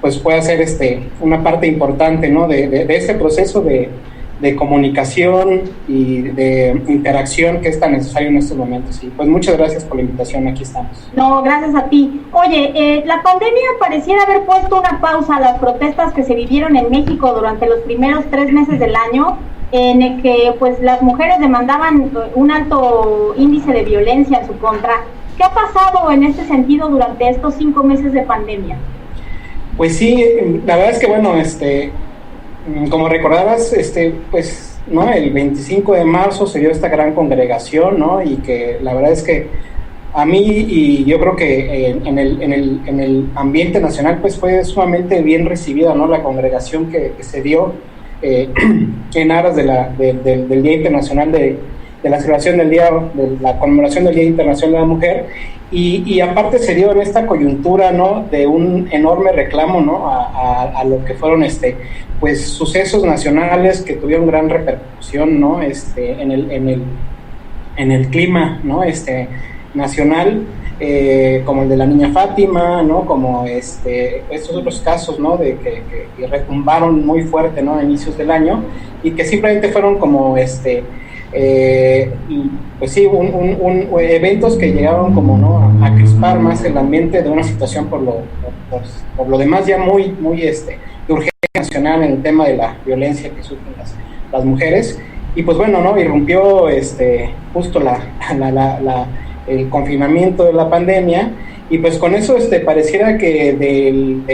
Speaker 7: pues pueda ser una parte importante, ¿no?, de este proceso de comunicación y de interacción que es tan necesario en estos momentos. Y pues muchas gracias por la invitación, aquí estamos.
Speaker 5: No, gracias a ti. Oye, la pandemia pareciera haber puesto una pausa a las protestas que se vivieron en México durante los primeros 3 meses del año, en el que pues las mujeres demandaban un alto índice de violencia en su contra. ¿Qué ha pasado en este sentido durante estos 5 meses de pandemia?
Speaker 7: Pues sí, la verdad es que bueno, como recordarás, pues, ¿no?, el 25 de marzo se dio esta gran congregación, ¿no?, y que la verdad es que a mí, y yo creo que en el ambiente nacional, pues fue sumamente bien recibida, ¿no?, la congregación que se dio en aras del Día Internacional de la celebración de la conmemoración del Día Internacional de la Mujer, y aparte se dio en esta coyuntura, ¿no?, de un enorme reclamo, ¿no?, a lo que fueron pues sucesos nacionales que tuvieron gran repercusión, ¿no?, en el clima, ¿no?, nacional, como el de la niña Fátima, ¿no?, como estos otros casos, ¿no?, de que retumbaron muy fuerte, ¿no?, a inicios del año, y que simplemente fueron como pues sí, eventos que llegaron como, ¿no?, a crispar más el ambiente de una situación por lo demás ya muy de urgencia nacional en el tema de la violencia que sufren las mujeres. Y pues bueno, ¿no?, irrumpió justo el confinamiento de la pandemia, y pues con eso pareciera que del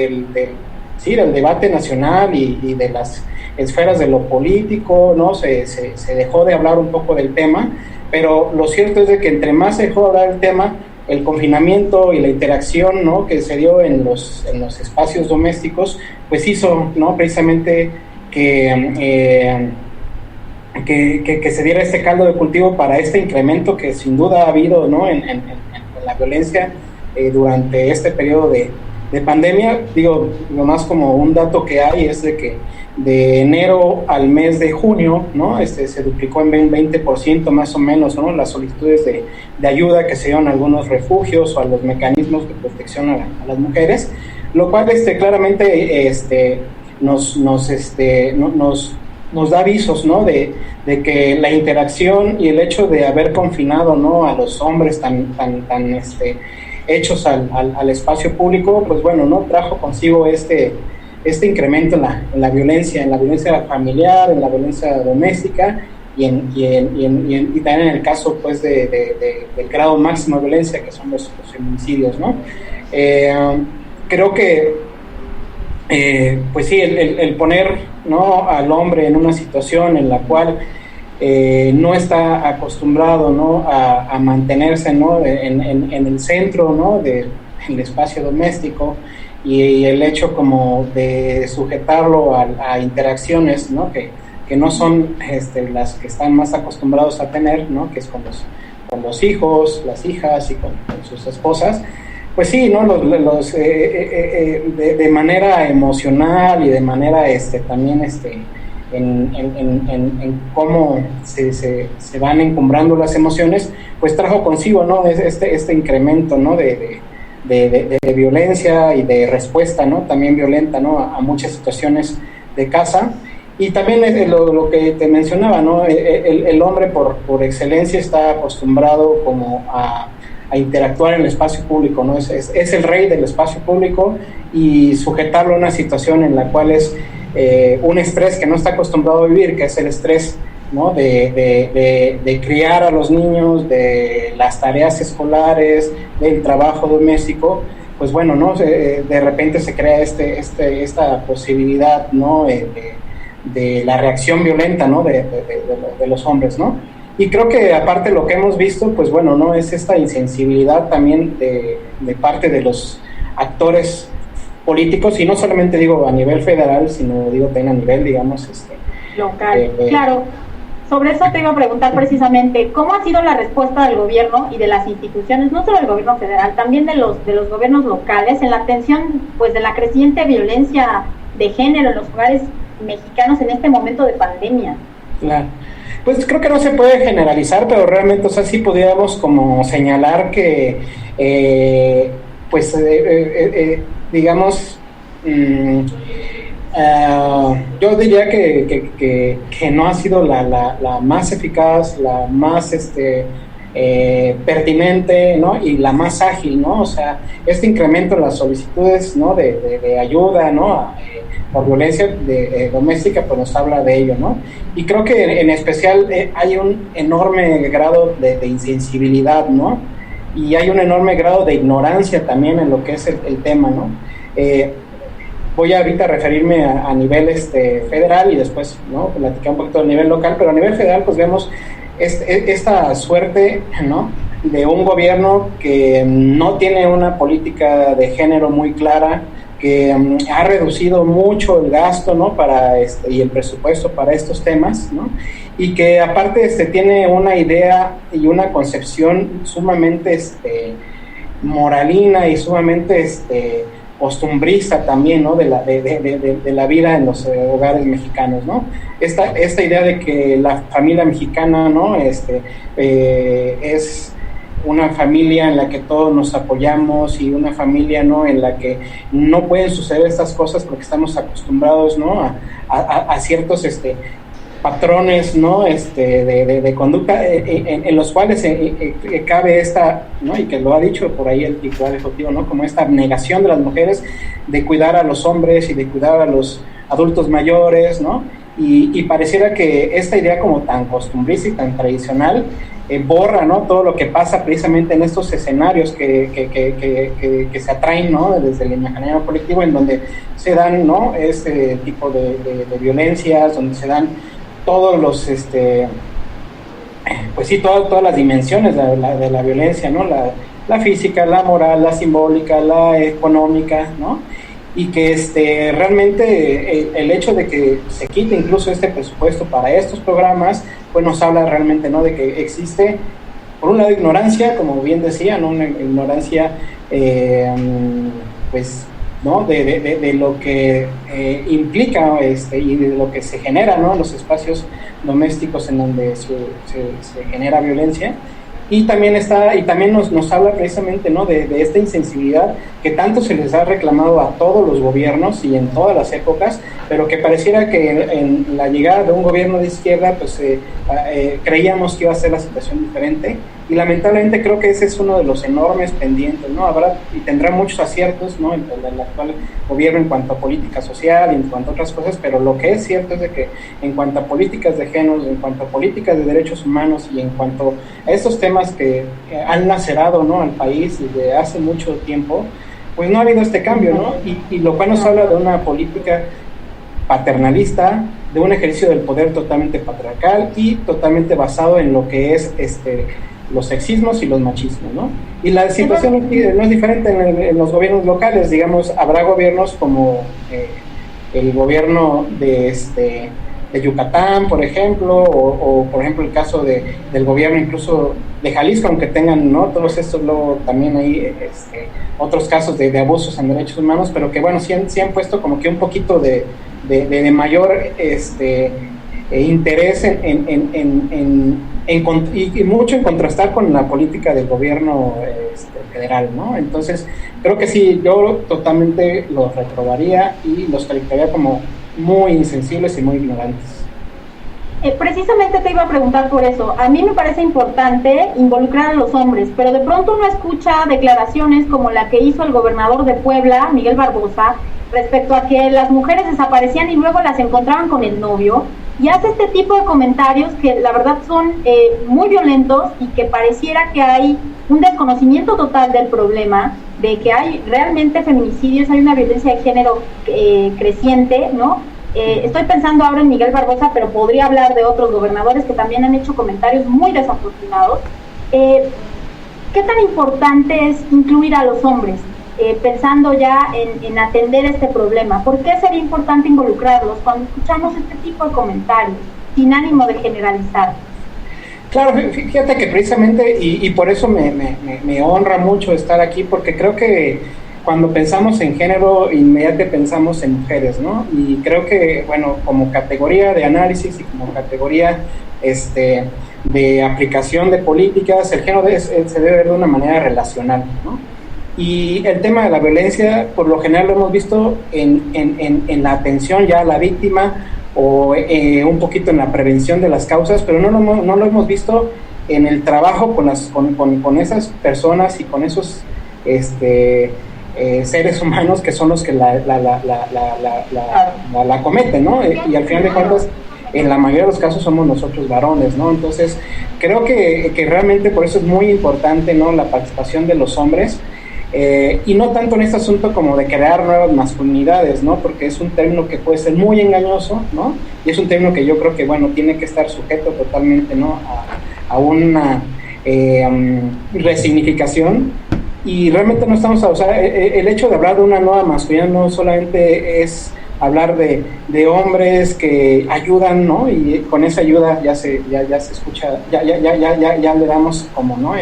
Speaker 7: debate nacional y de las esferas de lo político, ¿no?, se dejó de hablar un poco del tema, pero lo cierto es de que entre más se dejó de hablar del tema, el confinamiento y la interacción, ¿no?, que se dio en los espacios domésticos, pues hizo, ¿no?, precisamente que se diera este caldo de cultivo para este incremento que sin duda ha habido, ¿no?, en la violencia durante este periodo de pandemia. Digo, nomás como un dato que hay es de que de enero al mes de junio, ¿no?, se duplicó en 20% más o menos, ¿no?, las solicitudes de ayuda que se dieron a algunos refugios o a los mecanismos de protección a las mujeres, lo cual claramente nos da avisos, ¿no?, de que la interacción y el hecho de haber confinado, ¿no?, a los hombres tan hechos al espacio público, pues bueno, ¿no?, trajo consigo este incremento en la violencia familiar, en la violencia doméstica y también en el caso, pues, del grado máximo de violencia, que son los feminicidios, ¿no? Creo que pues sí, el poner, ¿no?, al hombre en una situación en la cual no está acostumbrado, ¿no?, a mantenerse, ¿no?, en el centro, ¿no?, del espacio doméstico, y el hecho como de sujetarlo a interacciones, ¿no?, que no son las que están más acostumbrados a tener, ¿no?, que es con los hijos, las hijas y con sus esposas. Pues sí, ¿no?, de manera emocional y de manera también en cómo se van encumbrando las emociones, pues trajo consigo, ¿no?, este incremento, ¿no?, de violencia y de respuesta, ¿no?, también violenta, ¿no?, a muchas situaciones de casa. Y también lo que te mencionaba, ¿no?, el hombre por excelencia está acostumbrado como a interactuar en el espacio público, ¿no? Es el rey del espacio público, y sujetarlo a una situación en la cual es un estrés que no está acostumbrado a vivir, que es el estrés, ¿no?, de criar a los niños, de las tareas escolares, del trabajo doméstico. Pues bueno, ¿no?, de repente se crea esta posibilidad, ¿no?, de la reacción violenta, ¿no?, de los hombres, ¿no? Y creo que aparte lo que hemos visto, pues bueno, no es esta insensibilidad también de parte de los actores políticos, y no solamente digo a nivel federal, sino digo también a nivel, digamos,
Speaker 5: local. Claro, sobre eso te iba a preguntar precisamente, ¿cómo ha sido la respuesta del gobierno y de las instituciones, no solo del gobierno federal, también de los gobiernos locales, en la atención, pues, de la creciente violencia de género en los hogares mexicanos en este momento de pandemia?
Speaker 7: Claro. Pues creo que no se puede generalizar, pero realmente, o sea, sí podríamos como señalar que, digamos, yo diría que no ha sido la más eficaz, la más pertinente, ¿no?, y la más ágil, ¿no? O sea, este incremento en las solicitudes, ¿no?, de ayuda, ¿no?, por violencia doméstica, pues nos habla de ello, ¿no? Y creo que en especial hay un enorme grado de insensibilidad, ¿no? Y hay un enorme grado de ignorancia también en lo que es el tema, ¿no? Voy ahorita a referirme a nivel federal y después, ¿no?, platicar un poquito del nivel local, pero a nivel federal pues vemos esta suerte, ¿no?, de un gobierno que no tiene una política de género muy clara, que ha reducido mucho el gasto, ¿no?, y el presupuesto para estos temas, ¿no?, y que aparte tiene una idea y una concepción sumamente moralina y sumamente costumbrista también, ¿no?, de la vida en los hogares mexicanos, ¿no? Esta idea de que la familia mexicana, ¿no?, es una familia en la que todos nos apoyamos, y una familia, ¿no?, en la que no pueden suceder estas cosas porque estamos acostumbrados, ¿no?, a ciertos patrones, ¿no? De conducta en los cuales cabe esta, ¿no? Y que lo ha dicho por ahí el titular ejecutivo, ¿no? Como esta abnegación de las mujeres de cuidar a los hombres y de cuidar a los adultos mayores, ¿no? Y pareciera que esta idea como tan costumbrista y tan tradicional borra, ¿no? Todo lo que pasa precisamente en estos escenarios que se atraen, ¿no? Desde el imaginario colectivo, en donde se dan, ¿no? Este tipo de violencias, donde se dan todos los, pues sí, todas las dimensiones de la violencia, ¿no? La física, la moral, la simbólica, la económica, ¿no? Y que realmente el hecho de que se quite incluso este presupuesto para estos programas, pues nos habla realmente, ¿no? De que existe, por un lado, ignorancia, como bien decía, ¿no? Una ignorancia, pues, ¿no? De lo que implica y de lo que se genera, ¿no? En los espacios domésticos en donde se genera violencia. Y también nos habla precisamente, ¿no? de esta insensibilidad que tanto se les ha reclamado a todos los gobiernos y en todas las épocas, pero que pareciera que en la llegada de un gobierno de izquierda, pues creíamos que iba a ser la situación diferente, y lamentablemente creo que ese es uno de los enormes pendientes, ¿no? Habrá y tendrá muchos aciertos, ¿no? El actual gobierno en cuanto a política social y en cuanto a otras cosas, pero lo que es cierto es de que en cuanto a políticas de género, en cuanto a políticas de derechos humanos y en cuanto a estos temas que han lacerado, ¿no? al país desde hace mucho tiempo, pues no ha habido este cambio, ¿no? Y lo cual nos habla de una política paternalista, de un ejercicio del poder totalmente patriarcal y totalmente basado en lo que es los sexismos y los machismos, ¿no? Y la situación no es diferente en los gobiernos locales, digamos, habrá gobiernos como el gobierno de Yucatán, por ejemplo, o por ejemplo el caso del gobierno incluso de Jalisco, aunque tengan, ¿no? Todos estos luego también hay otros casos de abusos en derechos humanos, pero que bueno, sí han puesto como que un poquito de mayor interés y mucho en contrastar con la política del gobierno federal, ¿no? Entonces, creo que sí, yo totalmente los reprobaría y los calificaría como muy insensibles y muy ignorantes.
Speaker 5: Precisamente te iba a preguntar por eso. A mí me parece importante involucrar a los hombres, pero de pronto uno escucha declaraciones como la que hizo el gobernador de Puebla, Miguel Barbosa, respecto a que las mujeres desaparecían y luego las encontraban con el novio, y hace este tipo de comentarios que la verdad son muy violentos y que pareciera que hay un desconocimiento total del problema, de que hay realmente feminicidios, hay una violencia de género creciente, ¿no? Estoy pensando ahora en Miguel Barbosa, pero podría hablar de otros gobernadores que también han hecho comentarios muy desafortunados. ¿Qué tan importante es incluir a los hombres? Pensando ya en atender este problema, ¿por qué sería importante involucrarlos cuando escuchamos este tipo de comentarios, sin ánimo de generalizar?
Speaker 7: Claro, fíjate que precisamente, y por eso me honra mucho estar aquí, porque creo que cuando pensamos en género, inmediatamente pensamos en mujeres, ¿no? Y creo que, bueno, como categoría de análisis y como categoría de aplicación de políticas, el género se debe ver de una manera relacional, ¿no? Y el tema de la violencia, por lo general lo hemos visto en la atención ya a la víctima o un poquito en la prevención de las causas, pero no lo hemos visto en el trabajo con esas personas y con esos seres humanos que son los que la cometen, ¿no? Y al final de cuentas, en la mayoría de los casos somos nosotros varones, ¿no? Entonces, creo que realmente por eso es muy importante, ¿no? La participación de los hombres. Y no tanto en este asunto como de crear nuevas masculinidades, ¿no? Porque es un término que puede ser muy engañoso, ¿no? Y es un término que yo creo que, bueno, tiene que estar sujeto totalmente, ¿no? A una resignificación. Y realmente no estamos, o sea, el hecho de hablar de una nueva masculinidad no solamente es hablar de hombres que ayudan, ¿no? Y con esa ayuda ya se escucha, ya le damos como, ¿no?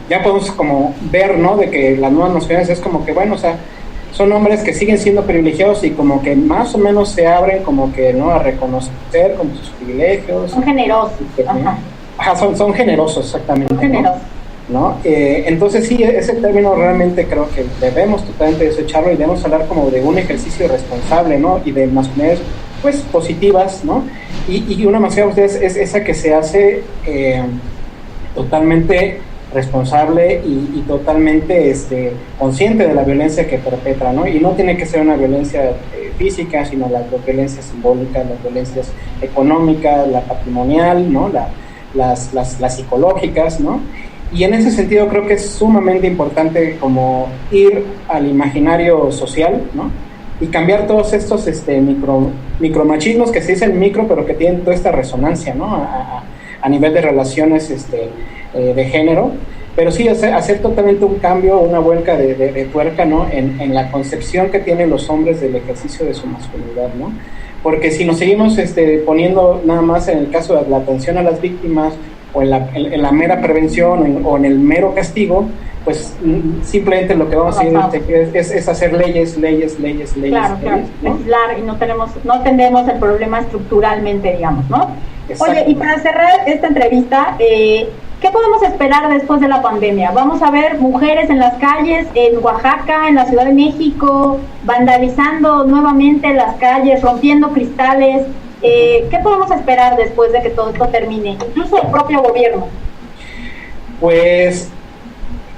Speaker 7: Ya podemos como ver, ¿no? De que las nuevas masculinidades es como que, bueno, o sea, son hombres que siguen siendo privilegiados y como que más o menos se abren como que, ¿no? A reconocer como sus privilegios.
Speaker 5: Son generosos.
Speaker 7: Son generosos, exactamente.
Speaker 5: Son generosos.
Speaker 7: ¿No? Entonces sí, ese término realmente creo que debemos totalmente desecharlo y debemos hablar como de un ejercicio responsable, ¿no? Y de masculinidades pues positivas, ¿no? Y una más que ustedes es esa que se hace totalmente responsable y totalmente consciente de la violencia que perpetra, ¿no? Y no tiene que ser una violencia física, sino la violencia simbólica, las violencias económicas, la patrimonial, ¿no? Las psicológicas, ¿no? Y en ese sentido creo que es sumamente importante como ir al imaginario social, ¿no? Y cambiar todos estos micromachismos que se dicen micro, pero que tienen toda esta resonancia, ¿no? A nivel de relaciones de género, pero sí hacer totalmente un cambio, una vuelta de tuerca, ¿no? En la concepción que tienen los hombres del ejercicio de su masculinidad, ¿no? Porque si nos seguimos poniendo nada más en el caso de la atención a las víctimas o en la mera prevención o en el mero castigo, pues simplemente lo que vamos a hacer es hacer leyes.
Speaker 5: Claro,
Speaker 7: ¿no?
Speaker 5: Legislar, y no atendemos el problema estructuralmente, digamos, ¿no?
Speaker 7: Exacto.
Speaker 5: Oye, y para cerrar esta entrevista, ¿qué podemos esperar después de la pandemia? ¿Vamos a ver mujeres en las calles, en Oaxaca, en la Ciudad de México, vandalizando nuevamente las calles, rompiendo cristales? ¿Qué podemos esperar después de que todo esto termine? Incluso el propio gobierno.
Speaker 7: Pues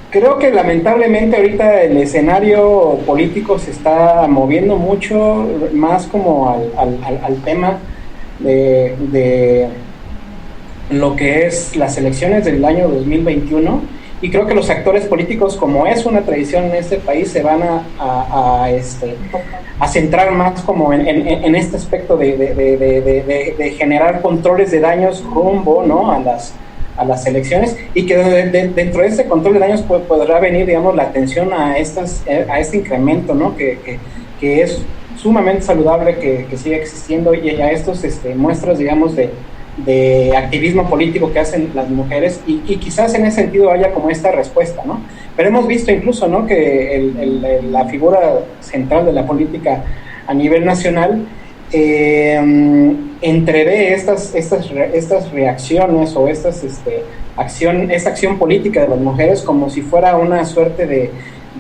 Speaker 7: creo que lamentablemente ahorita el escenario político se está moviendo mucho más como al tema de lo que es las elecciones del año 2021, y creo que los actores políticos, como es una tradición en este país, se van a centrar más como en este aspecto de generar controles de daños rumbo, ¿no? a las elecciones, y que dentro de este control de daños podrá venir, digamos, la atención a este incremento, ¿no? que es sumamente saludable que siga existiendo, y a estos muestras, digamos, de activismo político que hacen las mujeres, y quizás en ese sentido haya como esta respuesta, ¿no? Pero hemos visto incluso, ¿no? que la figura central de la política a nivel nacional entrevé estas reacciones o esta acción política de las mujeres como si fuera una suerte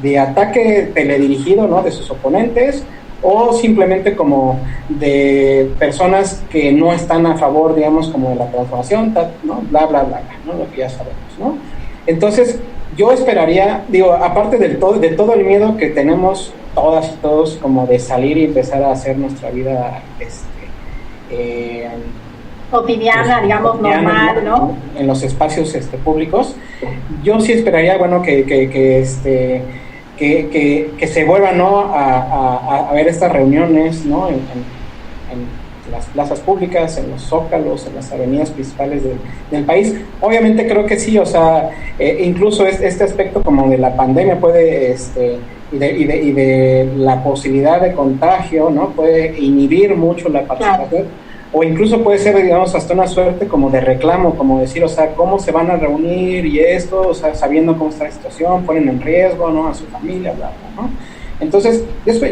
Speaker 7: de ataque teledirigido, ¿no? de sus oponentes, o simplemente como de personas que no están a favor, digamos, como de la transformación, ¿no? bla, ¿no? Lo que ya sabemos, ¿no? Entonces, yo esperaría, aparte de todo el miedo que tenemos todas y todos, como de salir y empezar a hacer nuestra vida
Speaker 5: cotidiana, digamos, normal, ¿no?
Speaker 7: En los espacios públicos, yo sí esperaría, bueno, que se vuelvan, ¿no? a ver estas reuniones, ¿no? en las plazas públicas, en los zócalos, en las avenidas principales del país. Obviamente creo que sí, o sea, incluso este aspecto como de la pandemia puede, y de la posibilidad de contagio, ¿no? Puede inhibir mucho la participación. Claro. O incluso puede ser, digamos, hasta una suerte como de reclamo, como decir, o sea, cómo se van a reunir y esto, o sea, sabiendo cómo está la situación, ponen en riesgo, ¿no? A su familia, bla, bla, ¿no? Entonces,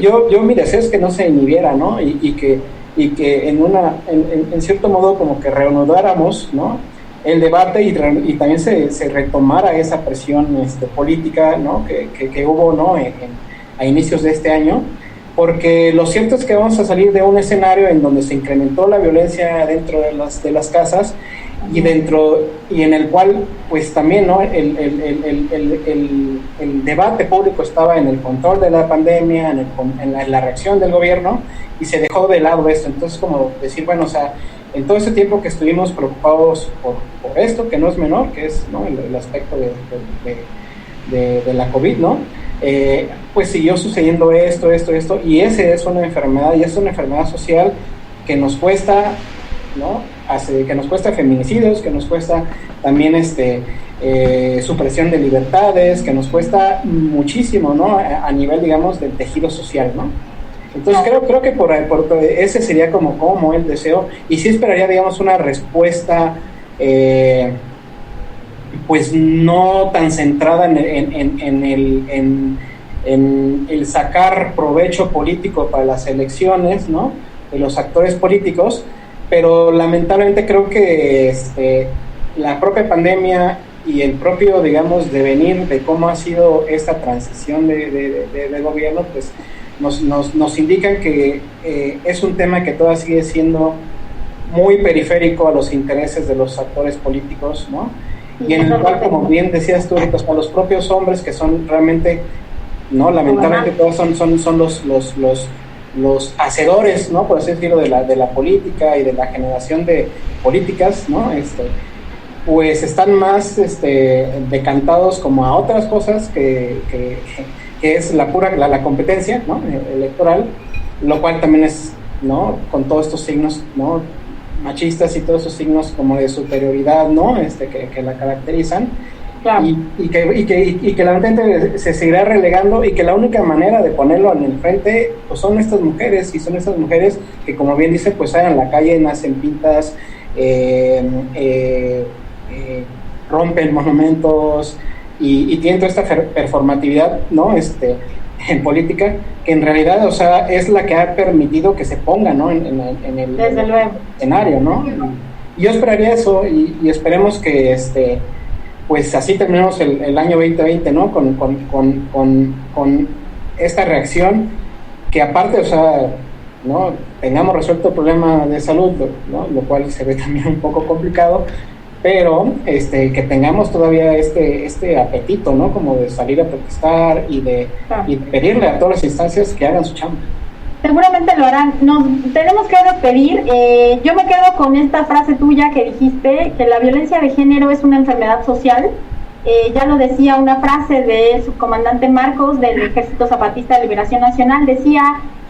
Speaker 7: yo mi deseo es que no se inhibiera, ¿no? Y que en cierto modo como que reanudáramos, ¿no? El debate y también se retomara esa presión política, ¿no? que hubo, ¿no? A inicios de este año. Porque lo cierto es que vamos a salir de un escenario en donde se incrementó la violencia dentro de las casas y en el cual pues también, ¿no? el debate público estaba en el control de la pandemia, en la reacción del gobierno, y se dejó de lado esto. Entonces, como decir, bueno, o sea, en todo ese tiempo que estuvimos preocupados por esto, que no es menor, que es, ¿no? el aspecto de la COVID, ¿no? Pues siguió sucediendo esto, y esa es una enfermedad, y es una enfermedad social que nos cuesta, ¿no? Que nos cuesta feminicidios, que nos cuesta también supresión de libertades, que nos cuesta muchísimo, ¿no? A nivel, digamos, del tejido social, ¿no? Entonces creo que por ese sería como el deseo, y sí esperaría, digamos, una respuesta pues no tan centrada en el sacar provecho político para las elecciones, ¿no? De los actores políticos, pero lamentablemente creo que la propia pandemia y el propio, digamos, devenir de cómo ha sido esta transición de gobierno, pues nos indican que es un tema que todavía sigue siendo muy periférico a los intereses de los actores políticos, ¿no? Y en el cual, como bien decías tú ahorita, los propios hombres que son realmente, ¿no? Lamentablemente todos son los hacedores, ¿no? Por así decirlo, de la política y de la generación de políticas, ¿no? Pues están más decantados como a otras cosas que es la competencia, ¿no? Electoral, lo cual también es, ¿no? Con todos estos signos, ¿no? Machistas y todos esos signos como de superioridad, ¿no? Que la caracterizan. Claro. Y que lamentablemente se seguirá relegando, y que la única manera de ponerlo en el frente pues son estas mujeres, y son estas mujeres que, como bien dice, pues salen a la calle, hacen pintas, rompen monumentos y tienen toda esta performatividad, ¿no? En política, que en realidad, o sea, es la que ha permitido que se ponga, ¿no? En el escenario, ¿no? Y yo esperaría eso, y esperemos que pues así terminemos el año 2020, ¿no? Con esta reacción, que aparte, o sea, ¿no? Tengamos resuelto el problema de salud, ¿no? Lo cual se ve también un poco complicado, pero que tengamos todavía este apetito, ¿no? Como de salir a protestar y de pedirle a todas las instancias que hagan su chamba.
Speaker 5: Seguramente lo harán. Nos tenemos que despedir. Yo me quedo con esta frase tuya que dijiste, que la violencia de género es una enfermedad social. Ya lo decía una frase del subcomandante Marcos del Ejército Zapatista de Liberación Nacional, decía: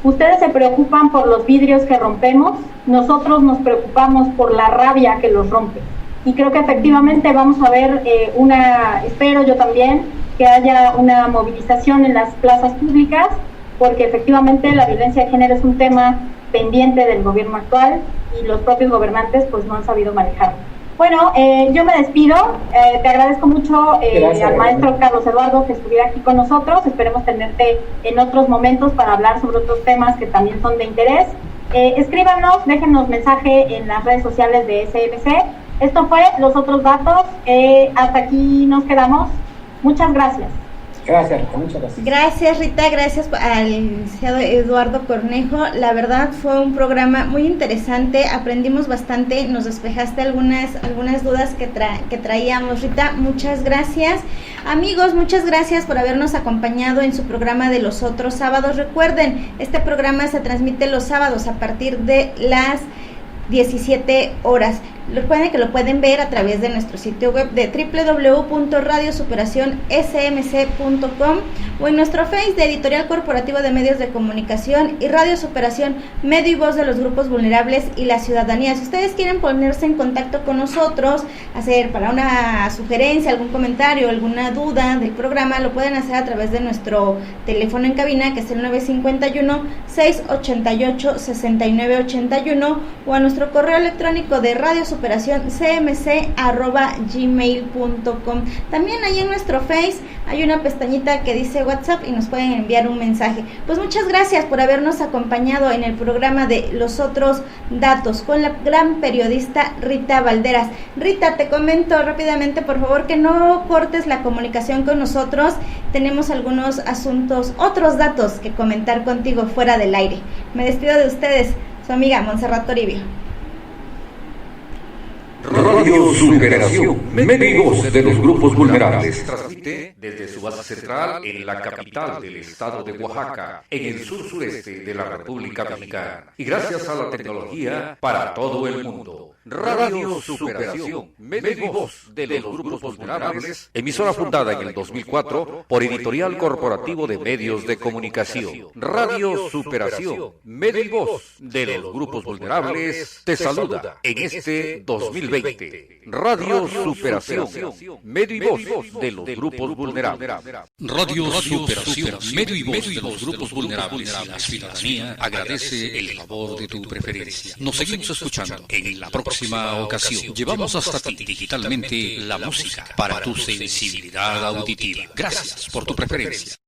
Speaker 5: ustedes se preocupan por los vidrios que rompemos, nosotros nos preocupamos por la rabia que los rompe. Y creo que efectivamente vamos a ver espero yo también, que haya una movilización en las plazas públicas, porque efectivamente la violencia de género es un tema pendiente del gobierno actual, y los propios gobernantes pues no han sabido manejarlo. Bueno, yo me despido, te agradezco mucho al maestro Carlos Eduardo que estuviera aquí con nosotros. Esperemos tenerte en otros momentos para hablar sobre otros temas que también son de interés. Escríbanos, déjenos mensaje en las redes sociales de SMC. Esto fue Los Otros Datos. Hasta aquí nos quedamos. Muchas gracias.
Speaker 7: Gracias, Rita, muchas gracias.
Speaker 4: Gracias, Rita, gracias al licenciado Eduardo Cornejo. La verdad fue un programa muy interesante, aprendimos bastante, nos despejaste algunas dudas que traíamos. Rita, muchas gracias. Amigos, muchas gracias por habernos acompañado en su programa de Los Otros Sábados. Recuerden, este programa se transmite los sábados a partir de las 17 horas. Recuerden que lo pueden ver a través de nuestro sitio web de www.radiosuperacionsmc.com o en nuestro Face de Editorial Corporativo de Medios de Comunicación y Radio Superación, medio y voz de los grupos vulnerables y la ciudadanía. Si ustedes quieren ponerse en contacto con nosotros, para una sugerencia, algún comentario, alguna duda del programa, lo pueden hacer a través de nuestro teléfono en cabina, que es el 951-688-6981, o a nuestro correo electrónico de radiosuperacioncmc@gmail.com. También ahí en nuestro Face hay una pestañita que dice WhatsApp y nos pueden enviar un mensaje. Pues muchas gracias por habernos acompañado en el programa de Los Otros Datos con la gran periodista Rita Valderas. Rita, te comento rápidamente, por favor, que no cortes la comunicación con nosotros. Tenemos algunos asuntos, otros datos que comentar contigo fuera del aire. Me despido de ustedes, su amiga Montserrat Toribio.
Speaker 1: Radio Superación, medio y voz de los grupos vulnerables. Transmite desde su base central en la capital del estado de Oaxaca, en el sur-sureste de la República Mexicana. Y gracias a la tecnología, para todo el mundo. Radio Superación, medio y voz de los grupos vulnerables. Emisora fundada en el 2004 por Editorial Corporativo de Medios de Comunicación. Radio Superación, medio y voz de los grupos vulnerables. Te saluda en este 2020. Radio Superación, medio y voz de los grupos vulnerables.
Speaker 8: Radio Superación, medio y voz de los grupos vulnerables y la ciudadanía agradece el favor de tu preferencia. Nos seguimos escuchando en la próxima ocasión. Llevamos hasta ti digitalmente la música para tu sensibilidad auditiva. Gracias por tu preferencia.